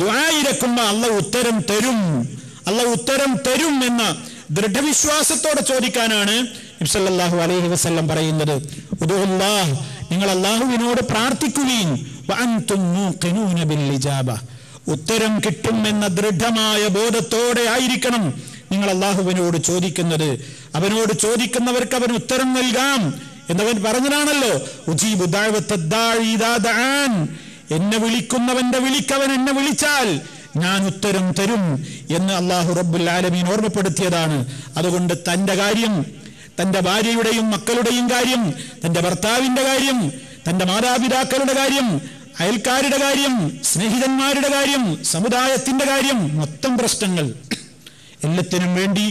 ദുആയിരക്കുമ്പോ അള്ളാഹു ഉത്തരം തരും, അള്ളാഹു ഉത്തരം തരും എന്ന ദൃഢവിശ്വാസത്തോടെ ചോദിക്കാനാണ് നബി സല്ലല്ലാഹു അലൈഹി വസല്ലം പറയുന്നത്. ഉദുല്ലാഹ്, നിങ്ങൾ അള്ളാഹുവിനോട് പ്രാർത്ഥിക്കുകയും വഅൻതും മൂഖിനൂന ബിൽ ഇജാബ, ഉത്തരം കിട്ടുമെന്ന ദൃഢമായ ബോധത്തോടെ ആയിരിക്കണം നിങ്ങൾ അള്ളാഹുവിനോട് ചോദിക്കുന്നത്. അവനോട് ചോദിക്കുന്നവർക്ക് അവൻ ഉത്തരം നൽകാം എന്നവൻ പറഞ്ഞതാണല്ലോ. ഉജീബു ദഅവത്തദ്ദാഇ ഇദാ ദഅൻ, എന്നെ വിളിക്കുന്നവന്റെ വിളിക്കവൻ എന്നെ വിളിച്ചാൽ ഞാൻ ഉത്തരം തരും എന്ന് അല്ലാഹു റബ്ബുൽ ആലമീൻ ഓർമ്മപ്പെടുത്തിയതാണ്. അതുകൊണ്ട് തന്റെ കാര്യം, തന്റെ ഭാര്യയുടെയും മക്കളുടെയും കാര്യം, തന്റെ ഭർത്താവിന്റെ കാര്യം, തന്റെ മാതാപിതാക്കളുടെ കാര്യം, അയൽക്കാരുടെ കാര്യം, സ്നേഹിതന്മാരുടെ കാര്യം, സമുദായത്തിന്റെ കാര്യം, മൊത്തം പ്രശ്നങ്ങൾ, എല്ലാത്തിനും വേണ്ടി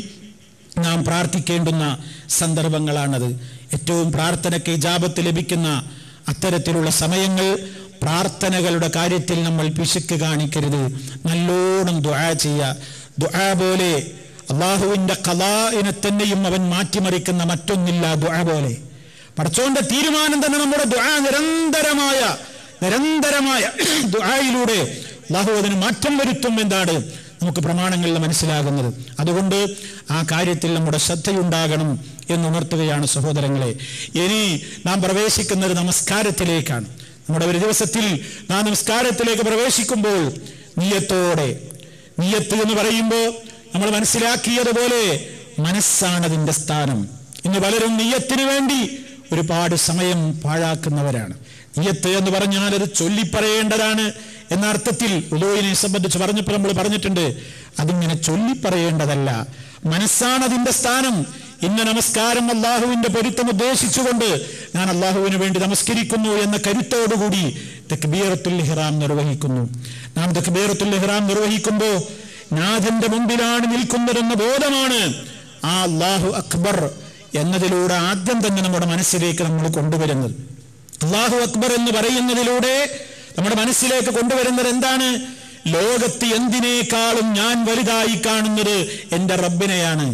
നാം പ്രാർത്ഥിക്കേണ്ടുന്ന സന്ദർഭങ്ങളാണത്. ഏറ്റവും പ്രാർത്ഥനയ്ക്ക് ഇജാബത്ത് ലഭിക്കുന്ന അത്തരത്തിലുള്ള സമയങ്ങൾ. പ്രാർത്ഥനകളുടെ കാര്യത്തിൽ നമ്മൾ പിശുക്ക് കാണിക്കരുത്. നല്ലോണം ദുആ ചെയ്യുക. ദുആ പോലെ അല്ലാഹുവിന്റെ ഖളാഇനെ തന്നെയും അവൻ മാറ്റിമറിക്കുന്ന മറ്റൊന്നില്ല ദുആ പോലെ. പടച്ചോന്റെ തീരുമാനം തന്നെ നമ്മുടെ ദുആ, നിരന്തരമായ ദുആയിലൂടെ അല്ലാഹു അതിന് മാറ്റം വരുത്തും എന്നാണ് നമുക്ക് പ്രമാണങ്ങളിൽ മനസ്സിലാകുന്നത്. അതുകൊണ്ട് ആ കാര്യത്തിൽ നമ്മുടെ ശ്രദ്ധയുണ്ടാകണം എന്നുണർത്തുകയാണ് സഹോദരങ്ങളെ. ഇനി നാം പ്രവേശിക്കുന്നത് നമസ്കാരത്തിലേക്കാണ്. നമ്മുടെ ഒരു ദിവസത്തിൽ നാം നമസ്കാരത്തിലേക്ക് പ്രവേശിക്കുമ്പോൾ നിയ്യത്തോടെ, നിയ്യത്ത് എന്ന് പറയുമ്പോൾ നമ്മൾ മനസ്സിലാക്കിയതുപോലെ മനസ്സാണതിൻ്റെ സ്ഥാനം. ഇന്ന് പലരും നിയ്യത്തിന് വേണ്ടി ഒരുപാട് സമയം പാഴാക്കുന്നവരാണ്. നിയ്യത്ത് എന്ന് പറഞ്ഞാൽ അത് ചൊല്ലിപ്പറയേണ്ടതാണ് എന്ന അർത്ഥത്തിൽ ഉദൂഇനെ സംബന്ധിച്ച് പറഞ്ഞപ്പോൾ നമ്മൾ പറഞ്ഞിട്ടുണ്ട്, അതിങ്ങനെ ചൊല്ലിപ്പറയേണ്ടതല്ല, മനസ്സാണ് അതിൻ്റെ സ്ഥാനം. ഇന്ന നമസ്കാരം അള്ളാഹുവിന്റെ പൊരുത്തം ഉദ്ദേശിച്ചുകൊണ്ട് ഞാൻ അള്ളാഹുവിന് വേണ്ടി നമസ്കരിക്കുന്നു എന്ന കരുത്തോടുകൂടി തക്ബീറത്തുൽ ഇഹ്റാം നിർവഹിക്കുന്നു. നാം തക്ബീറത്തുൽ ഇഹ്റാം നിർവഹിക്കുമ്പോൾ നാഥന്റെ മുമ്പിലാണ് നിൽക്കുന്നതെന്ന ബോധമാണ് ആ അല്ലാഹു അക്ബർ എന്നതിലൂടെ ആദ്യം തന്നെ നമ്മുടെ മനസ്സിലേക്ക് നമ്മൾ കൊണ്ടുവരുന്നത്. അല്ലാഹു അക്ബർ എന്ന് പറയുന്നതിലൂടെ നമ്മുടെ മനസ്സിലേക്ക് കൊണ്ടുവരുന്നത് എന്താണ്? ലോകത്ത് എന്തിനേക്കാളും ഞാൻ വലുതായി കാണുന്നത് എൻ്റെ റബ്ബിനെയാണ്.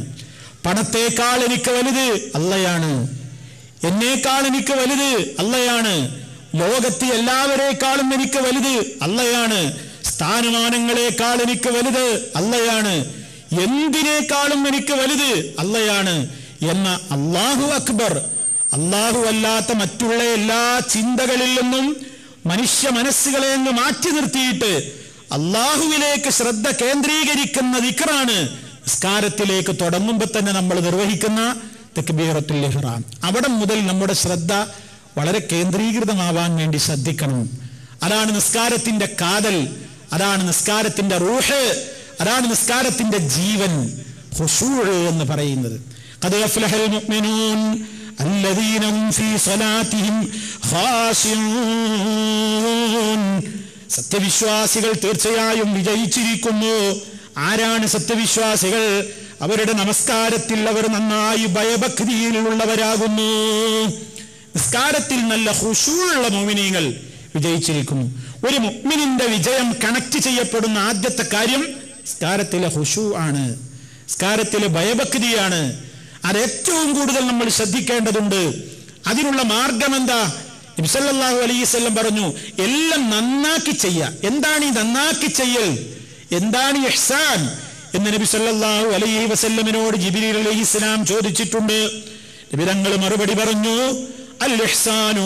പണത്തേക്കാൾ എനിക്ക് വലുത് അള്ളയാണ്, എന്നേക്കാൾ എനിക്ക് വലുത് അള്ളയാണ്, ലോകത്ത് എല്ലാവരേക്കാളും എനിക്ക് വലുത് അള്ളയാണ്, സ്ഥാനമാനങ്ങളെക്കാൾ എനിക്ക് വലുത് അള്ളയാണ്, എന്തിനേക്കാളും എനിക്ക് വലുത് അള്ളയാണ് എന്ന അല്ലാഹു അക്ബർ, അല്ലാഹു അല്ലാത്ത മറ്റുള്ള എല്ലാ ചിന്തകളിൽ നിന്നും മനുഷ്യ മനസ്സുകളെ അങ്ങ് മാറ്റി നിർത്തിയിട്ട് അല്ലാഹുവിലേക്ക് ശ്രദ്ധ കേന്ദ്രീകരിക്കുന്ന ദിക്റാണ് നിസ്കാരത്തിലേക്ക് തുടങ്ങുമ്പോൾ തന്നെ നമ്മൾ നിർവഹിക്കുന്ന തക്ബീറത്തുൽ ഇഹ്റാം. അവിടെ മുതൽ നമ്മുടെ ശ്രദ്ധ വളരെ കേന്ദ്രീകൃതമാവാൻ വേണ്ടി ശ്രദ്ധിക്കണം. അതാണ് നിസ്കാരത്തിന്റെ കാതൽ, അതാണ് നിസ്കാരത്തിന്റെ റൂഹ്, അതാണ് നിസ്കാരത്തിന്റെ ജീവൻ. ഖുശൂഅ് എന്ന് പറയുന്നത്. ഖദ് അഫ്ലഹൽ മുഅ്മിനൂൻ അല്ലദീന ഹും ഫീ സ്വലാത്തിഹിം ഖാശിഊൻ. സത്യവിശ്വാസികൾ തീർച്ചയായും വിജയിച്ചിരിക്കുന്നു. ആരാണ് സത്യവിശ്വാസികൾ? അവരുടെ നമസ്കാരത്തിൽ അവർ നന്നായി ഭയഭക്തിയിലുള്ളവരാകുന്നു. നിസ്കാരത്തിൽ നല്ല ഖുശൂഉള്ള മുഅ്മിനീങ്ങൾ വിജയിച്ചിരിക്കുന്നു. ഒരു മുഅ്മിനിന്റെ വിജയം കണക്ട് ചെയ്യപ്പെടുന്ന ആദ്യത്തെ കാര്യം നിസ്കാരത്തിലെ ഖുശൂ ആണ്, നിസ്കാരത്തിലെ ഭയഭക്തിയാണ്. അത് ഏറ്റവും കൂടുതൽ നമ്മൾ ശ്രദ്ധിക്കേണ്ടതുണ്ട്. അതിനുള്ള മാർഗം എന്താ? നബി സല്ലല്ലാഹു അലൈഹി വസല്ലം പറഞ്ഞു, എല്ലാം നന്നാക്കി ചെയ്യുക. എന്താണ് ഈ നന്നാക്കി ചെയ്യൽ? എന്താണ് ഇഹ്സാൻ എന്ന് നബി സല്ലല്ലാഹു അലൈഹി വസല്ലമിനോട് ജിബ്രീൽ അലൈഹിസ്സലാം ചോദിച്ചിട്ടുണ്ട്. നബി തങ്ങൾ മറുപടി പറഞ്ഞു, അൽ ഇഹ്സാനു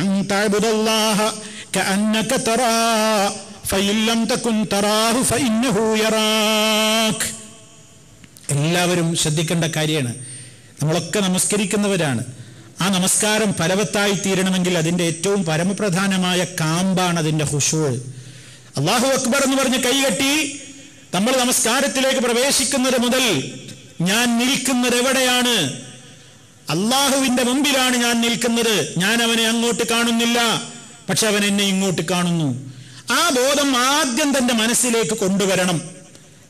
അൻ തഅബുദല്ലാഹ കഅന്നക തറാ ഫഇൻ ലം തകുൻ തറാഹു ഫഇന്നഹു യറാക്. എല്ലാവരും ശ്രദ്ധിക്കേണ്ട കാര്യമാണ്. നമ്മളൊക്കെ നമസ്കരിക്കുന്നവരാണ്. ആ നമസ്കാരം ഫലവത്തായി തീരണമെങ്കിൽ അതിൻ്റെ ഏറ്റവും പരമപ്രധാനമായ കാമ്പാണ് അതിൻ്റെ ഖുശൂഅ്. അല്ലാഹു അക്ബർ എന്ന് പറഞ്ഞ് കൈകെട്ടി നമ്മൾ നമസ്കാരത്തിലേക്ക് പ്രവേശിക്കുന്നത് മുതൽ ഞാൻ നിൽക്കുന്നത് എവിടെയാണ്? അള്ളാഹുവിന്റെ മുമ്പിലാണ് ഞാൻ നിൽക്കുന്നത്. ഞാൻ അവനെ അങ്ങോട്ട് കാണുന്നില്ല, പക്ഷെ അവൻ എന്നെ ഇങ്ങോട്ട് കാണുന്നു. ആ ബോധം ആദ്യം തന്റെ മനസ്സിലേക്ക് കൊണ്ടുവരണം.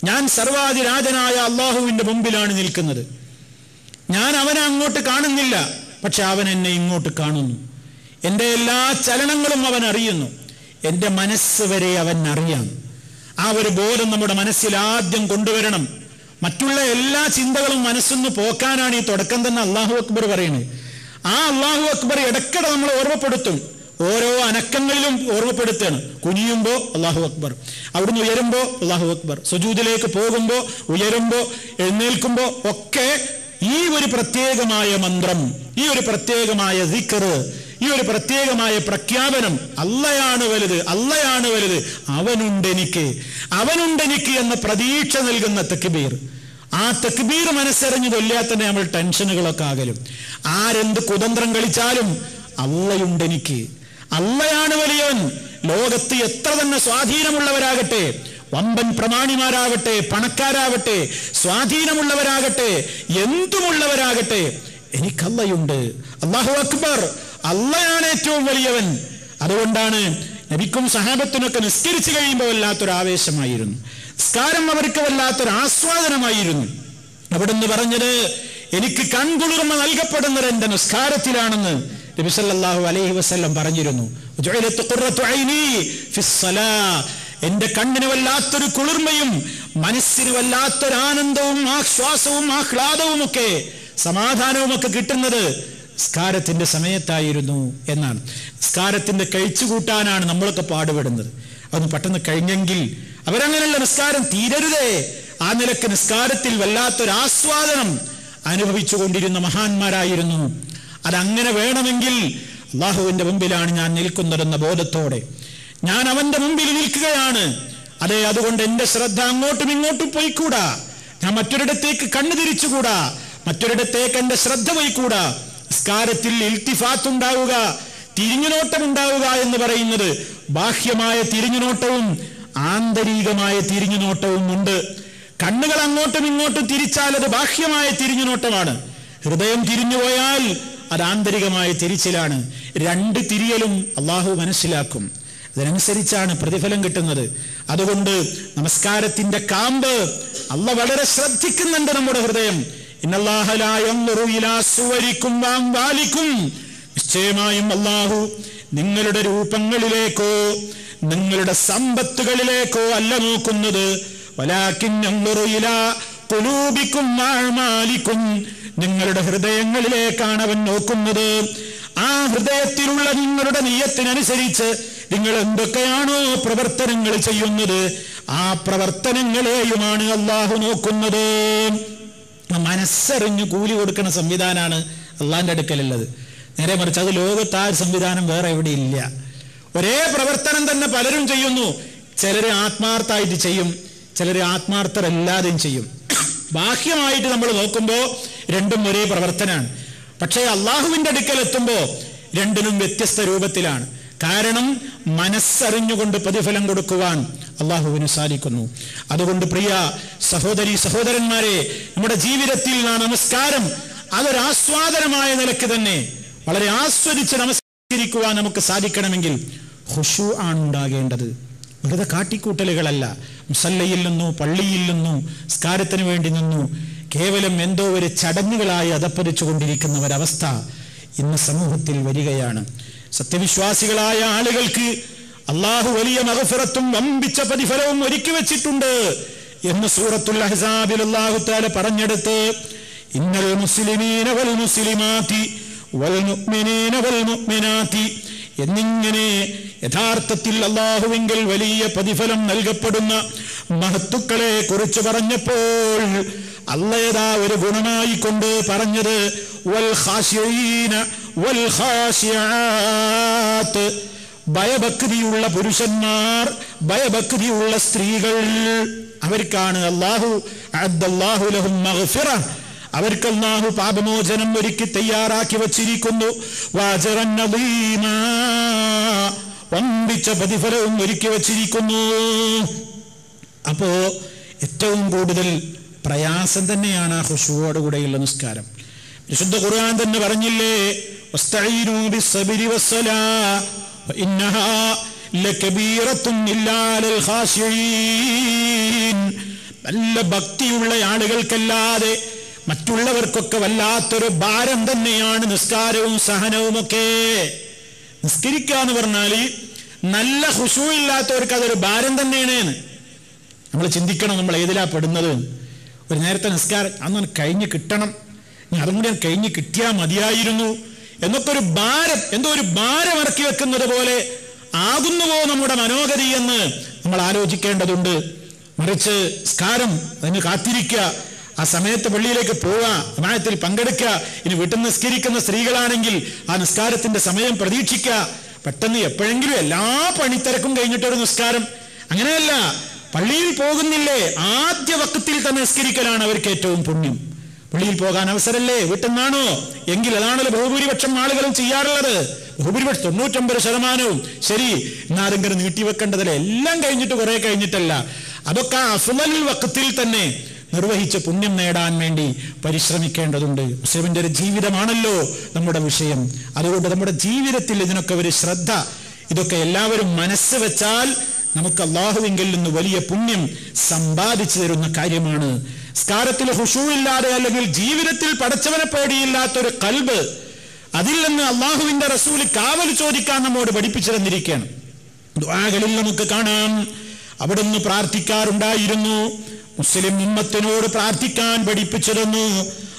ഞാൻ സർവാധിരാജനായ അള്ളാഹുവിന്റെ മുമ്പിലാണ് നിൽക്കുന്നത്. ഞാൻ അവനെ അങ്ങോട്ട് കാണുന്നില്ല, പക്ഷെ അവൻ എന്നെ ഇങ്ങോട്ട് കാണുന്നു. എൻ്റെ എല്ലാ ചലനങ്ങളും അവൻ അറിയുന്നു. എൻ്റെ മനസ്സ് വരെ അവൻ അറിയാം. ആ ഒരു ബോധം നമ്മുടെ മനസ്സിൽ ആദ്യം കൊണ്ടുവരണം. മറ്റുള്ള എല്ലാ ചിന്തകളും മനസ്സിന്ന് പോക്കാനാണ് ഈ തുടക്കം തന്നെ അല്ലാഹു അക്ബർ പറയുന്നത്. ആ അല്ലാഹു അക്ബർ ഇടയ്ക്കിടെ നമ്മൾ ഓർമ്മപ്പെടുത്തും. ഓരോ അനക്കങ്ങളിലും ഓർമ്മപ്പെടുത്തുകയാണ്. കുനിയുമ്പോ അല്ലാഹു അക്ബർ, അവിടുന്ന് ഉയരുമ്പോ അല്ലാഹു അക്ബർ, സുജൂദിലേക്ക് പോകുമ്പോ, ഉയരുമ്പോ, എഴുന്നേൽക്കുമ്പോ ഒക്കെ ഈ ഒരു പ്രത്യേകമായ മന്ത്രം, ഈ ഒരു പ്രത്യേകമായ ദിക്ർ, ഈ ഒരു പ്രത്യേകമായ പ്രഖ്യാപനം, അള്ളയാണ് വലുത്, അള്ളയാണ് വലുത്, അവനുണ്ടെനിക്ക് എന്ന പ്രതീക്ഷ നൽകുന്ന തക്ബീർ. ആ തക്ബീർ മനസ്സറിഞ്ഞു ചൊല്ലിയാൽ തന്നെ നമ്മൾ ടെൻഷനുകളൊക്കെ അകലും. ആരെന്ത് കുതന്ത്രം കളിച്ചാലും അള്ളയുണ്ടെനിക്ക്, അള്ളയാണ് വലിയവൻ. ലോകത്ത് എത്ര തന്നെ സ്വാധീനമുള്ളവരാകട്ടെ, വമ്പൻ പ്രമാണിമാരാകട്ടെ, പണക്കാരാവട്ടെ, സ്വാധീനമുള്ളവരാകട്ടെ, എന്തുമുള്ളവരാകട്ടെ, എനിക്കള്ളയുണ്ട്. അല്ലാഹു അക്ബർ, അള്ളയാണ് ഏറ്റവും വലിയവൻ. അതുകൊണ്ടാണ് നബിക്കും സഹാബത്തിനൊക്കെ നിസ്കരിച്ചു കഴിയുമ്പോൾ വല്ലാത്തൊരു ആവേശമായിരുന്നു. നിസ്കാരം അവർക്ക് വല്ലാത്തൊരു ആസ്വാദനമായിരുന്നു. അവിടുന്ന് പറഞ്ഞത്, എനിക്ക് കൺകുളിർമ നൽകപ്പെടുന്നത് എന്റെ നിസ്കാരത്തിലാണെന്ന് നബി സല്ലല്ലാഹു അലൈഹി വസല്ലം പറഞ്ഞിരുന്നു. എന്റെ കണ്ണിന് വല്ലാത്തൊരു കുളിർമയും മനസ്സിന് വല്ലാത്തൊരു ആനന്ദവും ആശ്വാസവും ആഹ്ലാദവും ഒക്കെ സമാധാനവും ഒക്കെ കിട്ടുന്നത് നിസ്കാരത്തിന്റെ സമയത്തായിരുന്നു എന്നാണ്. നിസ്കാരത്തിന്റെ കഴിച്ചുകൂട്ടാനാണ് നമ്മളൊക്കെ പാടുപെടുന്നത്. അതൊന്ന് പെട്ടെന്ന് കഴിഞ്ഞെങ്കിൽ അവരങ്ങനെയുള്ള നിസ്കാരം തീരരുതേ. ആ നിലക്ക് നിസ്കാരത്തിൽ വല്ലാത്തൊരു ആസ്വാദനം അനുഭവിച്ചു കൊണ്ടിരുന്ന മഹാന്മാരായിരുന്നു. അതങ്ങനെ വേണമെങ്കിൽ അള്ളാഹുവിന്റെ മുമ്പിലാണ് ഞാൻ നിൽക്കുന്നതെന്ന ബോധത്തോടെ ഞാൻ അവന്റെ മുമ്പിൽ നിൽക്കുകയാണ്. അതെ, അതുകൊണ്ട് എന്റെ ശ്രദ്ധ അങ്ങോട്ടും ഇങ്ങോട്ടും പോയിക്കൂടാ. ഞാൻ മറ്റൊരിടത്തേക്ക് കണ്ണു തിരിച്ചുകൂടാ, മറ്റൊരിടത്തേക്ക് എന്റെ ശ്രദ്ധ പോയിക്കൂടാ. നിസ്കാരത്തിൽ ഇൽത്തിഫാത്ത് ഉണ്ടാവുക, തിരിഞ്ഞുനോട്ടം ഉണ്ടാവുക എന്ന് പറയുന്നത് ബാഹ്യമായ തിരിഞ്ഞുനോട്ടവും ആന്തരികമായ തിരിഞ്ഞുനോട്ടവും ഉണ്ട്. കണ്ണുകൾ അങ്ങോട്ടും ഇങ്ങോട്ടും തിരിച്ചാൽ അത് ബാഹ്യമായ തിരിഞ്ഞുനോട്ടമാണ്. ഹൃദയം തിരിഞ്ഞുപോയാൽ അത് ആന്തരികമായ തിരിച്ചിലാണ്. രണ്ട് തിരിയലും അള്ളാഹു മനസ്സിലാക്കും. അതിനനുസരിച്ചാണ് പ്രതിഫലം കിട്ടുന്നത്. അതുകൊണ്ട് നമസ്കാരത്തിന്റെ കാമ്പ് അള്ളാഹ് വളരെ ശ്രദ്ധിക്കുന്നുണ്ട്. നമ്മുടെ ഹൃദയം, ഇന്നല്ലാഹ ലാ യൻദുറു ഇലാ സുവരിക്കും വഅംവാലിക്കും, നിശ്ചയമായും അള്ളാഹു നിങ്ങളുടെ രൂപങ്ങളിലേക്കോ നിങ്ങളുടെ സമ്പത്തുകളിലേക്കോ അല്ല നോക്കുന്നത്. വലാകിൻ യൻദുറു ഇലാ ഖുലൂബിക്കും വഅഅമാലിക്കും, നിങ്ങളുടെ ഹൃദയങ്ങളിലേക്കാണ് അവൻ നോക്കുന്നത്. ആ ഹൃദയത്തിലുള്ള നിങ്ങളുടെ നിയ്യത്തിനനുസരിച്ച് നിങ്ങൾ എന്തൊക്കെയാണോ പ്രവർത്തനങ്ങൾ ചെയ്യുന്നത്, ആ പ്രവർത്തനങ്ങളെയുമാണ് അള്ളാഹു നോക്കുന്നത്. മനസ്സറിഞ്ഞു കൂലി കൊടുക്കുന്ന സംവിധാനമാണ് അള്ളാഹിന്റെ അടുക്കലുള്ളത്. നേരെ മറിച്ച് അത് ലോകത്ത് ആ സംവിധാനം വേറെ എവിടെ ഇല്ല. ഒരേ പ്രവർത്തനം തന്നെ പലരും ചെയ്യുന്നു. ചിലർ ആത്മാർത്ഥമായിട്ട് ചെയ്യും, ചിലർ ആത്മാർത്ഥരല്ലാതെയും ചെയ്യും. ബാഹ്യമായിട്ട് നമ്മൾ നോക്കുമ്പോൾ രണ്ടും ഒരേ പ്രവർത്തനമാണ്. പക്ഷേ അള്ളാഹുവിന്റെ അടുക്കൽ എത്തുമ്പോൾ രണ്ടിനും വ്യത്യസ്ത രൂപത്തിലാണ്. കാരണം മനസ്സറിഞ്ഞുകൊണ്ട് പ്രതിഫലം കൊടുക്കുവാൻ അള്ളാഹുവിന് സാധിക്കുന്നു. അതുകൊണ്ട് പ്രിയ സഹോദരി സഹോദരന്മാരെ, നമ്മുടെ ജീവിതത്തിൽ നമസ്കാരം അതൊരാസ്വാദനമായ നിലയ്ക്ക് തന്നെ വളരെ ആസ്വദിച്ച് നമസ്കരിക്കുവാൻ നമുക്ക് സാധിക്കണമെങ്കിൽ ഖുശൂ ആണ് ഉണ്ടാകേണ്ടത്. വെറുതെ കാട്ടിക്കൂട്ടലുകളല്ല. മുസല്ലയിൽ നിന്നു, പള്ളിയിൽ നിന്നു, നിസ്കാരത്തിന് വേണ്ടി നിന്നു കേവലം എന്തോ ഒരു ചടങ്ങുകളായി അധപ്പതിച്ചു കൊണ്ടിരിക്കുന്ന ഒരവസ്ഥ ഇന്ന് സമൂഹത്തിൽ വരികയാണ്. സത്യവിശ്വാസികളായ ആളുകൾക്ക് അള്ളാഹു വലിയ മഗ്ഫിറത്തും വമ്പിച്ച പ്രതിഫലവും ഒരുക്കി വെച്ചിട്ടുണ്ട് എന്ന് സൂറത്തുൽ അഹ്സാബിൽ അല്ലാഹു തആല പറഞ്ഞെടുത്ത് ഇന്നൽ മുസ്ലിമീന വൽ മുസ്ലിമാതി വൽ മുഅ്മിനീന വൽ മുഅ്മിനാതി എന്നിങ്ങനെ യഥാർത്ഥത്തിൽ അല്ലാഹുവിങ്കൽ വലിയ പ്രതിഫലം നൽകപ്പെടുന്ന മഹത്തുക്കളെ കുറിച്ച് പറഞ്ഞപ്പോൾ അല്ലാഹ് ഒരു ഗുണമായി കൊണ്ട് പറഞ്ഞത് വൽ ഖാശിഈന വൽ ഖാശിആത്ത്, ഭയഭക്തിയുള്ള പുരുഷന്മാർ, ഭയഭക്തിയുള്ള സ്ത്രീകൾ, അവർക്കാണ് അല്ലാഹു അഅദ്ദല്ലാഹു ലഹും മഗ്ഫിറ, അവർക്ക് അല്ലാഹു പാപമോചനം ഒരുക്കി തയ്യാറാക്കി വച്ചിരിക്കുന്നു. വഅജ്റൻ അദീമാ, വമ്പിച്ച പ്രതിഫലവും ഒരുക്കി വച്ചിരിക്കുന്നു. അപ്പോ ഏറ്റവും കൂടുതൽ പ്രയാസം തന്നെയാണ് ആ ഖുശൂഅോടുകൂടെയുള്ള നിസ്കാരം. വിശുദ്ധ ഖുർആൻ തന്നെ പറഞ്ഞില്ലേ, വസ്തഈനൂ ബിസ്സബ്രി വസ്സലാഹ് വഇന്നഹാ ലകബീറത്തുൻ ഇല്ലാ ലിൽ ഖാശിഈൻ. നല്ല ഭക്തിയുള്ള ആളുകൾക്കല്ലാതെ മറ്റുള്ളവർക്കൊക്കെ വല്ലാത്തൊരു ഭാരം തന്നെയാണ് നിസ്കാരവും സഹനവുമൊക്കെ. നിസ്കരിക്കുക എന്ന് പറഞ്ഞാൽ നല്ല ഖുശൂ ഇല്ലാത്തവർക്ക് അതൊരു ഭാരം തന്നെയാണ്. നമ്മൾ ചിന്തിക്കണം, നമ്മൾ ഏതിലാ പെടുന്നത്. ഒരു നേരത്തെ നിസ്കാരം അന്ന് കഴിഞ്ഞ് കിട്ടണം, അതും കൂടി കഴിഞ്ഞ് കിട്ടിയാൽ മതിയായിരുന്നു എന്നൊക്കെ ഒരു ഭാരം, എന്തോ ഒരു ഭാരം ഇറക്കി വെക്കുന്നത് പോലെ ആകുന്നുവോ നമ്മുടെ മനോഗതി എന്ന് നമ്മൾ ആലോചിക്കേണ്ടതുണ്ട്. മറിച്ച് നിസ്കാരം അതിന് കാത്തിരിക്കുക, ആ സമയത്ത് പള്ളിയിലേക്ക് പോവുക, ജമാഅത്തിൽ പങ്കെടുക്കുക. ഇനി വീട്ടിൽ നിസ്കരിക്കുന്ന സ്ത്രീകളാണെങ്കിൽ ആ നിസ്കാരത്തിന്റെ സമയം പ്രതീക്ഷിക്കുക. പെട്ടെന്ന് എപ്പോഴെങ്കിലും എല്ലാ പണിത്തിരക്കും കഴിഞ്ഞിട്ടൊരു നിസ്കാരം. അങ്ങനെയല്ല, പള്ളിയിൽ പോകുന്നില്ലേ, ആദ്യ വക്തത്തിൽ തന്നെ നിസ്കരിക്കലാണ് അവർക്ക് ഏറ്റവും പുണ്യം. പള്ളിയിൽ പോകാൻ അവസരമല്ലേ, വീട്ടിൽ നിന്നാണോ എങ്കിൽ അതാണല്ലോ ബഹുഭൂരിപക്ഷം ആളുകളും ചെയ്യാറുള്ളത്. ബഹുഭൂരിപക്ഷം 99% ശരി, എന്നാരെങ്കിലും നീട്ടിവെക്കേണ്ടതല്ലേ, എല്ലാം കഴിഞ്ഞിട്ട് കുറെ കഴിഞ്ഞിട്ടല്ല. അതൊക്കെ അഫ്ളൽ വക്തത്തിൽ തന്നെ നിർവഹിച്ച് പുണ്യം നേടാൻ വേണ്ടി പരിശ്രമിക്കേണ്ടതുണ്ട്. മുസ്ലിമിന്റെ ഒരു ജീവിതമാണല്ലോ നമ്മുടെ വിഷയം. അതുകൊണ്ട് നമ്മുടെ ജീവിതത്തിൽ ഇതിനൊക്കെ ഒരു ശ്രദ്ധ, ഇതൊക്കെ എല്ലാവരും മനസ്സ് വെച്ചാൽ നമുക്ക് അല്ലാഹുവിങ്കൽ നിന്ന് വലിയ പുണ്യം സമ്പാദിച്ചു തരുന്ന കാര്യമാണ്. നിസ്കാരത്തിൽ ഖുശൂ ഇല്ലാതെ അല്ലെങ്കിൽ ജീവിതത്തിൽ പടച്ചവനെ പേടിയില്ലാത്തൊരു ഖൽബ്, അതിൽ നിന്ന് അല്ലാഹുവിന്റെ റസൂൽ കാവൽ ചോദിക്കാൻ നമ്മോട് പഠിപ്പിച്ചു തന്നിരിക്കുകയാണ്. ദുആകളിൽ നമുക്ക് കാണാം, അവിടുന്ന് പ്രാർത്ഥിക്കാറുണ്ടായിരുന്നു. മുസ്ലിം ഉമ്മത്തിനോട് പ്രാർത്ഥിക്കാൻ പഠിപ്പിച്ചു തന്നു.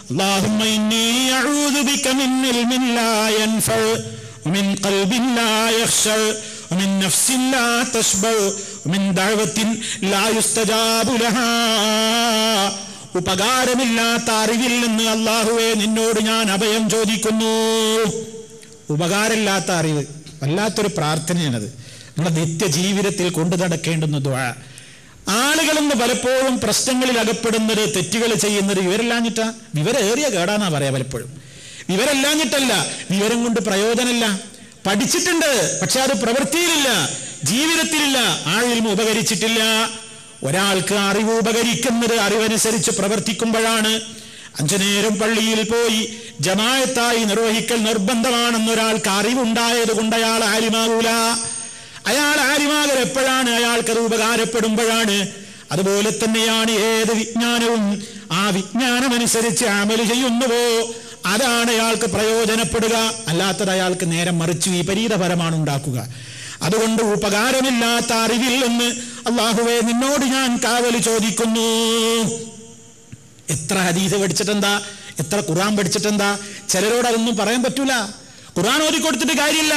അല്ലാഹുമ്മ ഇന്നി അഊദു ബിക മിൻ ഇൽമിൻ ലാ യൻഫഉ വമിൻ ഖൽബിൻ ലാ യഖ്ശഉ വമിൻ നഫ്സിൻ ലാ തശ്ബഉ വമിൻ ദഅവത്തിൻ ലാ യുസ്തജാബു ലഹാ. ഉപകാരമില്ലാത്ത അറിവിൽ നിന്ന് അല്ലാഹുവേ നിന്നോട് ഞാൻ അഭയം ചോദിക്കുന്നു. ഉപകാരമില്ലാത്ത അറിവ് വല്ലാത്തൊരു പ്രാർത്ഥനയാണത്. നമ്മുടെ നിത്യജീവിതത്തിൽ കൊണ്ടു നടക്കേണ്ടുന്ന ദുആ. ആളുകളെന്ന് പലപ്പോഴും പ്രശ്നങ്ങളിൽ അകപ്പെടുന്നത്, തെറ്റുകൾ ചെയ്യുന്നത് വിവരമില്ലാഞ്ഞിട്ടാ. വിവരേറിയ കേടാന്നാ പറയാ പലപ്പോഴും. വിവരമില്ലാഞ്ഞിട്ടല്ല, വിവരം കൊണ്ട് പ്രയോജനമില്ല. പഠിച്ചിട്ടുണ്ട്, പക്ഷെ അത് പ്രവൃത്തിയിലില്ല, ജീവിതത്തിലില്ല, ആ ഇൽമു ഉപകരിച്ചിട്ടില്ല. ഒരാൾക്ക് അറിവ് ഉപകരിക്കുന്നത് അറിവനുസരിച്ച് പ്രവർത്തിക്കുമ്പോഴാണ്. 5 നേരം പള്ളിയിൽ പോയി ജമാഅത്തായി നിർവഹിക്കൽ നിർബന്ധമാണെന്നൊരാൾക്ക് അറിവുണ്ടായത് കൊണ്ട് അയാൾ ആലിമാകൂല. അയാൾ ആലിമാകൽ എപ്പോഴാണ്? അയാൾക്കത് ഉപകാരപ്പെടുമ്പോഴാണ്. അതുപോലെ തന്നെയാണ് ഏത് വിജ്ഞാനവും. ആ വിജ്ഞാനമനുസരിച്ച് അമല് ചെയ്യുന്നുവോ അതാണ് അയാൾക്ക് പ്രയോജനപ്പെടുക. അല്ലാത്തത് അയാൾക്ക് നേരം മറിച്ച് വിപരീതപരമാണ് ഉണ്ടാക്കുക. അതുകൊണ്ട് ഉപകാരമില്ലാത്ത അറിവിൽ നിന്ന് അല്ലാഹുവേ നിന്നോട് ഞാൻ കാവല് ചോദിക്കുന്നു. എത്ര ഹദീസ് പഠിച്ചിട്ടെന്താ, എത്ര ഖുർആൻ പഠിച്ചിട്ടെന്താ? ചിലരോട് അതൊന്നും പറയാൻ പറ്റൂല. ഖുർആൻ ഓതി കൊടുത്തിട്ട് കാര്യമില്ല,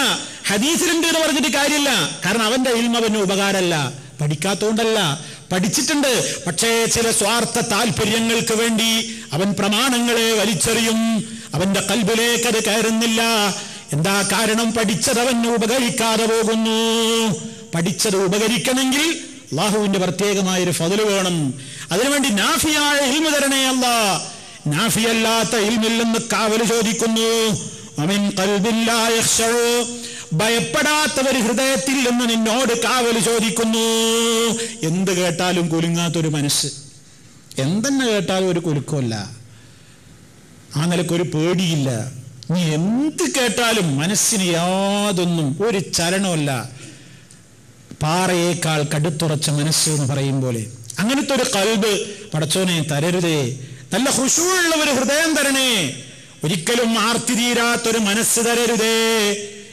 ഹദീസിലുണ്ട് എന്ന് പറഞ്ഞിട്ട് കാര്യമില്ല. കാരണം അവന്റെ ഇൽമ അവന് ഉപകാരമല്ല. പഠിക്കാത്തോണ്ടല്ല, പഠിച്ചിട്ടുണ്ട്, പക്ഷേ ചില സ്വാർത്ഥ താല്പര്യങ്ങൾക്ക് വേണ്ടി അവൻ പ്രമാണങ്ങളെ വലിച്ചെറിയും. അവന്റെ ഖൽബിലേക്ക് അത് കയറുന്നില്ല. എന്താ കാരണം? പഠിച്ചത് അവന് ഉപകരിക്കാതെ പോകുന്നു. പഠിച്ചത് ഉപകരിക്കണമെങ്കിൽ അല്ലാഹുവിന്റെ പ്രത്യേകമായൊരു ഫദ്ല് വേണം. അതിനുവേണ്ടി നാഫിയായ ഇൽമു തരണേ അല്ലാഹ്. നാഫിയല്ലാത്ത ഇൽമിൽ നിന്ന് കാവല് ചോദിക്കുന്നു. വമിൻ ഖൽബിൻ ലാ യഖ്ശഉ ഭയപ്പെടാത്തവർ ഹൃദയത്തിൽ നിന്ന് നിന്നോട് കാവൽ ചോദിക്കുന്നു. എന്ത് കേട്ടാലും കുലുങ്ങാത്തൊരു മനസ്സ്, എന്തെന്നെ കേട്ടാലും ഒരു കുലുക്കമല്ല, ആ നിലക്കൊരു പേടിയില്ല. നീ എന്ത് കേട്ടാലും മനസ്സിന് യാതൊന്നും ഒരു ചലനമല്ല. പാറയേക്കാൾ കടുത്തുറച്ച മനസ്സ് എന്ന് പറയും പോലെ അങ്ങനത്തെ ഒരു ഖൽബ് പടച്ചോനെ തരരുതേ. നല്ല ഖുശൂഉള്ള ഒരു ഹൃദയം തരണേ. ഒരിക്കലും ആർത്തി തീരാത്തൊരു മനസ്സ് തരരുതേ.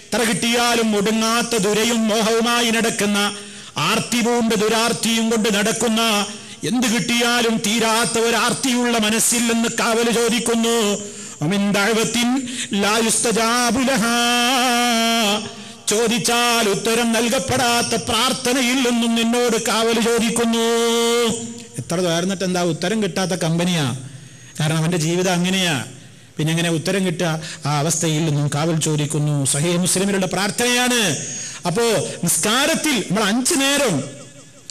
എത്ര കിട്ടിയാലും ഒടുങ്ങാത്ത ദുരയും മോഹവുമായി നടക്കുന്ന, ആർത്തി പൂണ്ട് ദുരാർത്തിയും കൊണ്ട് നടക്കുന്ന, എന്ത് കിട്ടിയാലും തീരാത്ത ഒരു ആർത്തിയുള്ള മനസ്സിൽ നിന്ന് കാവൽ ചോദിക്കുന്നു. ചോദിച്ചാൽ ഉത്തരം നൽകപ്പെടാത്ത പ്രാർത്ഥനയിൽ നിന്നും നിന്നോട് കാവൽ ചോദിക്കുന്നു. എത്ര തോർന്നിട്ട് എന്താ ഉത്തരം കിട്ടാത്ത കമ്പനിയാ, കാരണം അവന്റെ ജീവിതം അങ്ങനെയാ. പിന്നെ എങ്ങനെ ഉത്തരം കിട്ടുക? ആ അവസ്ഥയിൽ നിന്നും കാവൽ ചോദിക്കുന്നു. സഹീഹ് മുസ്ലിമിലുള്ള പ്രാർത്ഥനയാണ്. അപ്പോ നിസ്കാരത്തിൽ നമ്മൾ 5 നേരം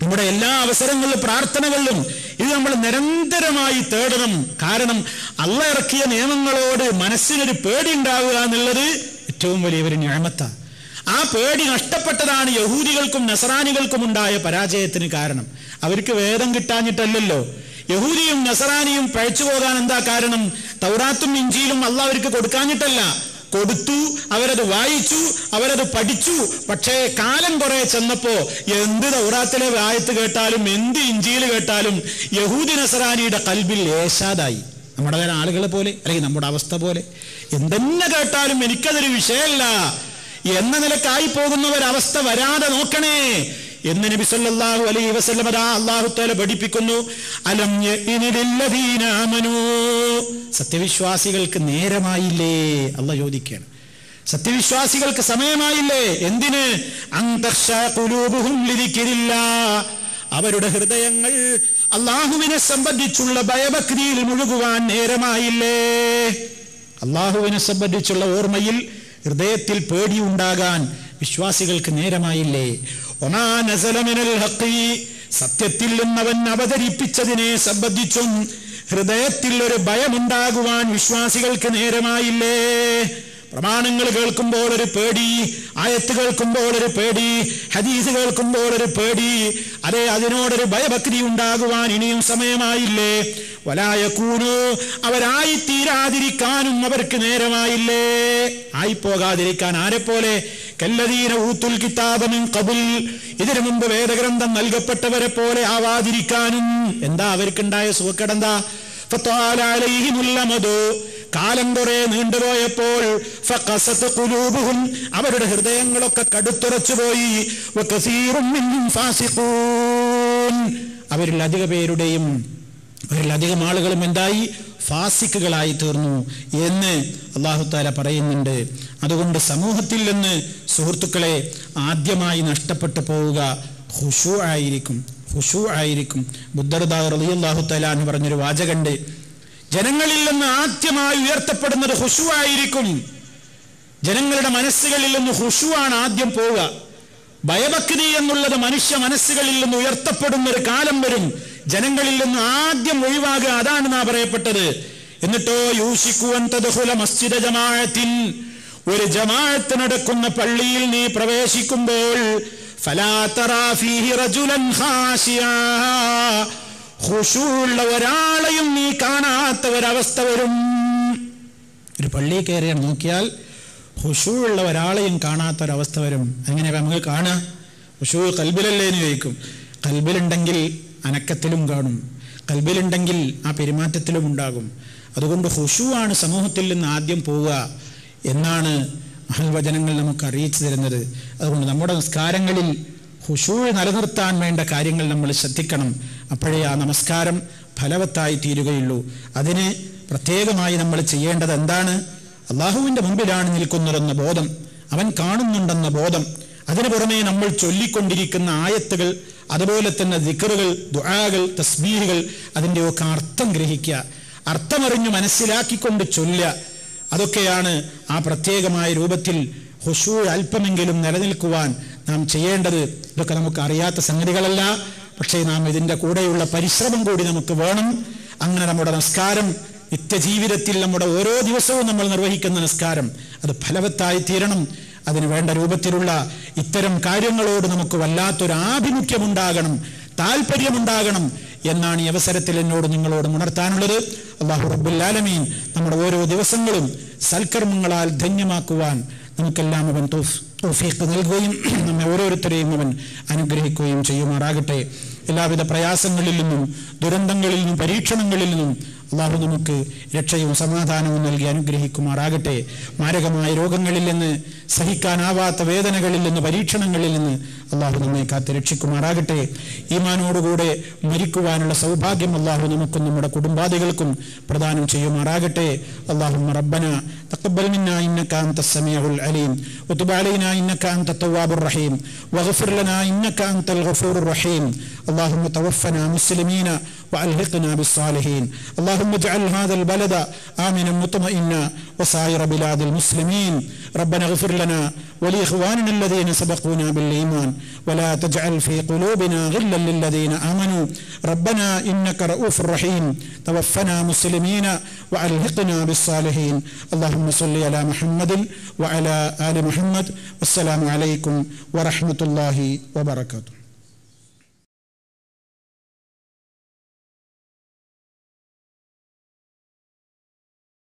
നമ്മുടെ എല്ലാ അവസരങ്ങളിലും പ്രാർത്ഥനകളിലും ഇത് നമ്മൾ നിരന്തരമായി തേടണം. കാരണം അള്ളാഹ് ഇറക്കിയ നിയമങ്ങളോട് മനസ്സിനൊരു പേടി ഉണ്ടാവുക എന്നുള്ളത് ഏറ്റവും വലിയ ഒരു നിഅമത്താ. ആ പേടി നഷ്ടപ്പെട്ടതാണ് യഹൂദികൾക്കും നസറാനികൾക്കും ഉണ്ടായ പരാജയത്തിന് കാരണം. അവർക്ക് വേദം കിട്ടാഞ്ഞിട്ടല്ലല്ലോ. യഹൂദിയും നസറാനിയും പഴച്ചു പോകാൻ എന്താ കാരണം? തൗറാത്തും ഇഞ്ചീലും അള്ളാഹ് അവർക്ക് കൊടുക്കാഞ്ഞിട്ടല്ല, കൊടുത്തു, അവരത് വായിച്ചു, അവരത് പഠിച്ചു. പക്ഷേ കാലം കുറെ ചെന്നപ്പോ എന്ത് തൗറാത്തിലെ ആയത്ത് കേട്ടാലും എന്ത് ഇഞ്ചീൽ കേട്ടാലും യഹൂദി നസറാനിയുടെ ഖൽബിൽ ഏശാദായി. നമ്മുടെ ആളുകളെ പോലെ, അല്ലെങ്കിൽ നമ്മുടെ അവസ്ഥ പോലെ, എന്തെന്നെ കേട്ടാലും എനിക്കതൊരു വിഷയമല്ല എന്ന നിലക്കായി പോകുന്നവരവസ്ഥ വരാതെ നോക്കണേ എന്ന് നബി സല്ലല്ലാഹു അലൈഹി വസല്ലം അല്ലാഹു തആല പഠിപ്പിക്കുന്നു. അലം യഇനില്ലദീന ആമനൂ, സത്യവിശ്വാസികൾക്ക് നേരമായില്ലേ? അല്ലാഹ് ചോദിക്കുകയാണ്, സത്യവിശ്വാസികൾക്ക് സമയമായില്ലേ? എന്തിന്? അൻ തഖ്ശാ ഖുലൂബുഹും ലിദിക്രില്ലാഹ്, അവരുടെ ഹൃദയങ്ങൾ അല്ലാഹുവിനെ സംബന്ധിച്ചുള്ള ഭയഭക്തിയിൽ മുഴുകുവാൻ നേരമായില്ലേ? അല്ലാഹുവിനെ സംബന്ധിച്ചുള്ള ഓർമ്മയിൽ ഹൃദയത്തിൽ പേടി ഉണ്ടാകാൻ വിശ്വാസികൾക്ക് നേരമായില്ലേ? ഒമാ നസല മിനൽ ഹഖി, സത്യത്തിൽ നിന്നവൻ അവതരിപ്പിച്ചതിനെ സംബന്ധിച്ചും ഹൃദയത്തിൽ ഒരു ഭയമുണ്ടാകുവാൻ വിശ്വാസികൾക്ക് നേരമായില്ലേ? പ്രമാണങ്ങൾ കേൾക്കുമ്പോൾ ഒരു പേടി, ആയത്ത് കേൾക്കുമ്പോൾ ഒരു പേടി, ഹദീസ് കേൾക്കുമ്പോൾ ഒരു പേടി, അതെ, അതിനോടൊരു ഭയഭക്തി ഉണ്ടാകുവാൻ ഇനിയും സമയമായില്ലേ? വലായകൂനു, അവരായിത്തീരാതിരിക്കാനും അവർക്ക് നേരമായില്ലേ? ആയിപ്പോകാതിരിക്കാൻ ആരെപ്പോലെ? കല്ലദീന ഊത്തുൽ കിതാബ മിൻ ഖബൽ, ഇതിനു മുമ്പ് വേദഗ്രന്ഥം നൽകപ്പെട്ടവരെ പോലെ ആവാതിരിക്കാനും. എന്താ അവർക്കുണ്ടായ സുഖക്കെടെന്താ? ഫതാല അലൈഹിമുൽ അമദു, കാലം കുറെ നീണ്ടുപോയപ്പോൾ ഫഖസത് ഖുലൂബുഹും, അവരുടെ ഹൃദയങ്ങളൊക്കെ കടുത്തുറച്ചു പോയി. വകസീറും മിൻഹും ഫാസിഖൂൻ, അവരിൽ അധികം ആളുകളും എന്തായി? ഫാസിക്കുകളായി തീർന്നു എന്ന് അല്ലാഹു തആല പറയുന്നുണ്ട്. അതുകൊണ്ട് സമൂഹത്തിൽ നിന്ന് സുഹൃത്തുക്കളെ ആദ്യമായി നഷ്ടപ്പെട്ടു പോവുക ഖുശൂ ആയിരിക്കും. ബുദ്ധർദാ റളിയല്ലാഹു തആല എന്ന് പറഞ്ഞൊരു വാചകണ്ട്, ജനങ്ങളിൽ നിന്ന് ആദ്യമായി ഉയർത്തപ്പെടുന്നത് ഖുശൂ ആയിരിക്കും. ജനങ്ങളുടെ മനസ്സുകളിൽ നിന്ന് ഖുശൂ ആണ് ആദ്യം പോവുക. ഭയഭക്തി എന്നുള്ളത് മനുഷ്യ മനസ്സുകളിൽ നിന്ന് ഉയർത്തപ്പെടുന്ന ഒരു കാലം വരും. ജനങ്ങളിൽ നിന്ന് ആദ്യം ഒഴിവാകുക, അതാണ് നാ പറയപ്പെട്ടത്. എന്നിട്ടോ യൂശിക്കു അൻ തദ്ഖുല മസ്ജിദ ജമാഅത്തിൻ, ഒരു ജമാഅത്ത് നടക്കുന്ന പള്ളിയിൽ നീ പ്രവേശിക്കുമ്പോൾ ഫലാ തറാ ഫീഹി റജുലൻ ഖാശിയാ, ഖുശൂഉള്ള ഒരാളെയും നീ കാണാത്ത ഒരവസ്ഥ വരും. ഒരു പള്ളിയിൽ കയറി നോക്കിയാൽ ഖുശൂഉള്ള ഒരാളെയും കാണാത്തൊരവസ്ഥ വരും. എങ്ങനെ നമുക്ക് കാണാം? ഖുശൂ ഖൽബിലല്ലേ എന്ന് ചോദിക്കും. ഖൽബിലുണ്ടെങ്കിൽ അനക്കത്തിലും കാണും, ഖൽബിലുണ്ടെങ്കിൽ ആ പെരുമാറ്റത്തിലും ഉണ്ടാകും. അതുകൊണ്ട് ഖുശൂ ആണ് സമൂഹത്തിൽ നിന്ന് ആദ്യം പോവുക എന്നാണ് മഹൽവചനങ്ങൾ നമുക്ക് അറിയിച്ചു തരുന്നത്. അതുകൊണ്ട് നമ്മുടെ നിസ്കാരങ്ങളിൽ ഖുശൂ നിലനിർത്താൻ വേണ്ട കാര്യങ്ങൾ നമ്മൾ ശ്രദ്ധിക്കണം. അപ്പോഴേ ആ നമസ്കാരം ഫലവത്തായി തീരുകയുള്ളൂ. അതിന് പ്രത്യേകമായി നമ്മൾ ചെയ്യേണ്ടത് എന്താണ്? അള്ളാഹുവിൻ്റെ മുമ്പിലാണ് നിൽക്കുന്നതെന്ന ബോധം, അവൻ കാണുന്നുണ്ടെന്ന ബോധം. അതിനു പുറമെ നമ്മൾ ചൊല്ലിക്കൊണ്ടിരിക്കുന്ന ആയത്തുകൾ, അതുപോലെ തന്നെ ദിക്റുകൾ, ദുആകൾ, തസ്ബീഹുകൾ, അതിൻ്റെയൊക്കെ അർത്ഥം ഗ്രഹിക്കുക, അർത്ഥമറിഞ്ഞ് മനസ്സിലാക്കിക്കൊണ്ട് ചൊല്ലുക. അതൊക്കെയാണ് ആ പ്രത്യേകമായ രൂപത്തിൽ ഖുശൂ അല്പമെങ്കിലും നിലനിൽക്കുവാൻ നാം ചെയ്യേണ്ടത്. ഇതൊക്കെ നമുക്ക് അറിയാത്ത സംഗതികളല്ല, പക്ഷേ നാം ഇതിൻ്റെ കൂടെയുള്ള പരിശ്രമം കൂടി നമുക്ക് വേണം. അങ്ങനെ നമ്മുടെ നിസ്കാരം നിത്യജീവിതത്തിൽ നമ്മുടെ ഓരോ ദിവസവും നമ്മൾ നിർവഹിക്കുന്ന നിസ്കാരം അത് ഫലവത്തായി തീരണം. അതിന് വേണ്ട രൂപത്തിലുള്ള ഇത്തരം കാര്യങ്ങളോട് നമുക്ക് വല്ലാത്തൊരു ആഭിമുഖ്യമുണ്ടാകണം, താല്പര്യമുണ്ടാകണം എന്നാണ് ഈ അവസരത്തിൽ എന്നോട് നിങ്ങളോട് ഉണർത്താനുള്ളത്. അല്ലാഹു റബ്ബുൽ ആലമീൻ നമ്മുടെ ഓരോ ദിവസങ്ങളും സൽക്കർമ്മങ്ങളാൽ ധന്യമാക്കുവാൻ നമുക്കെല്ലാം അവൻ തൗഫീഖ് നൽകുകയും നമ്മെ ഓരോരുത്തരെയും അവൻ അനുഗ്രഹിക്കുകയും ചെയ്യുമാറാകട്ടെ. എല്ലാവിധ പ്രയാസങ്ങളിൽ നിന്നും ദുരന്തങ്ങളിൽ നിന്നും പരീക്ഷണങ്ങളിൽ നിന്നും അള്ളാഹു നമുക്ക് രക്ഷയും സമാധാനവും നൽകി അനുഗ്രഹിക്കുമാറാകട്ടെ. മാരകമായ രോഗങ്ങളിൽ നിന്ന്, സഹിക്കാനാവാത്ത വേദനകളിൽ നിന്ന്, പരീക്ഷണങ്ങളിൽ നിന്ന് അള്ളാഹു നമ്മെ കാത്ത് രക്ഷിക്കുമാറാകട്ടെ. ഈമാനോടുകൂടെ മരിക്കുവാനുള്ള സൗഭാഗ്യം അള്ളാഹു നമുക്കും നമ്മുടെ കുടുംബാദികൾക്കും പ്രദാനം ചെയ്യുമാറാകട്ടെ. അല്ലാഹുമ്മ റബ്ബന തഖബ്ബൽ മിന്നാ ഇന്നക അൻതസ് സമീഉൽ അലീം വതുബ് അലൈനാ ഇന്നക അൻതത് തവ്വാബുർ റഹീം വഗ്ഫിർ ലനാ ഇന്നക അൻതൽ ഗഫൂറുർ റഹീം. اللهم توفنا مسلمين وألحقنا بالصالحين. اللهم اجعل هذا البلد آمنا مطمئنا وسائر بلاد المسلمين. ربنا اغفر لنا ولإخواننا الذين سبقونا بالإيمان ولا تجعل في قلوبنا غلا للذين آمنوا ربنا إنك رؤوف رحيم. توفنا مسلمين وألحقنا بالصالحين. اللهم صل على محمد وعلى آل محمد. والسلام عليكم ورحمة الله وبركاته.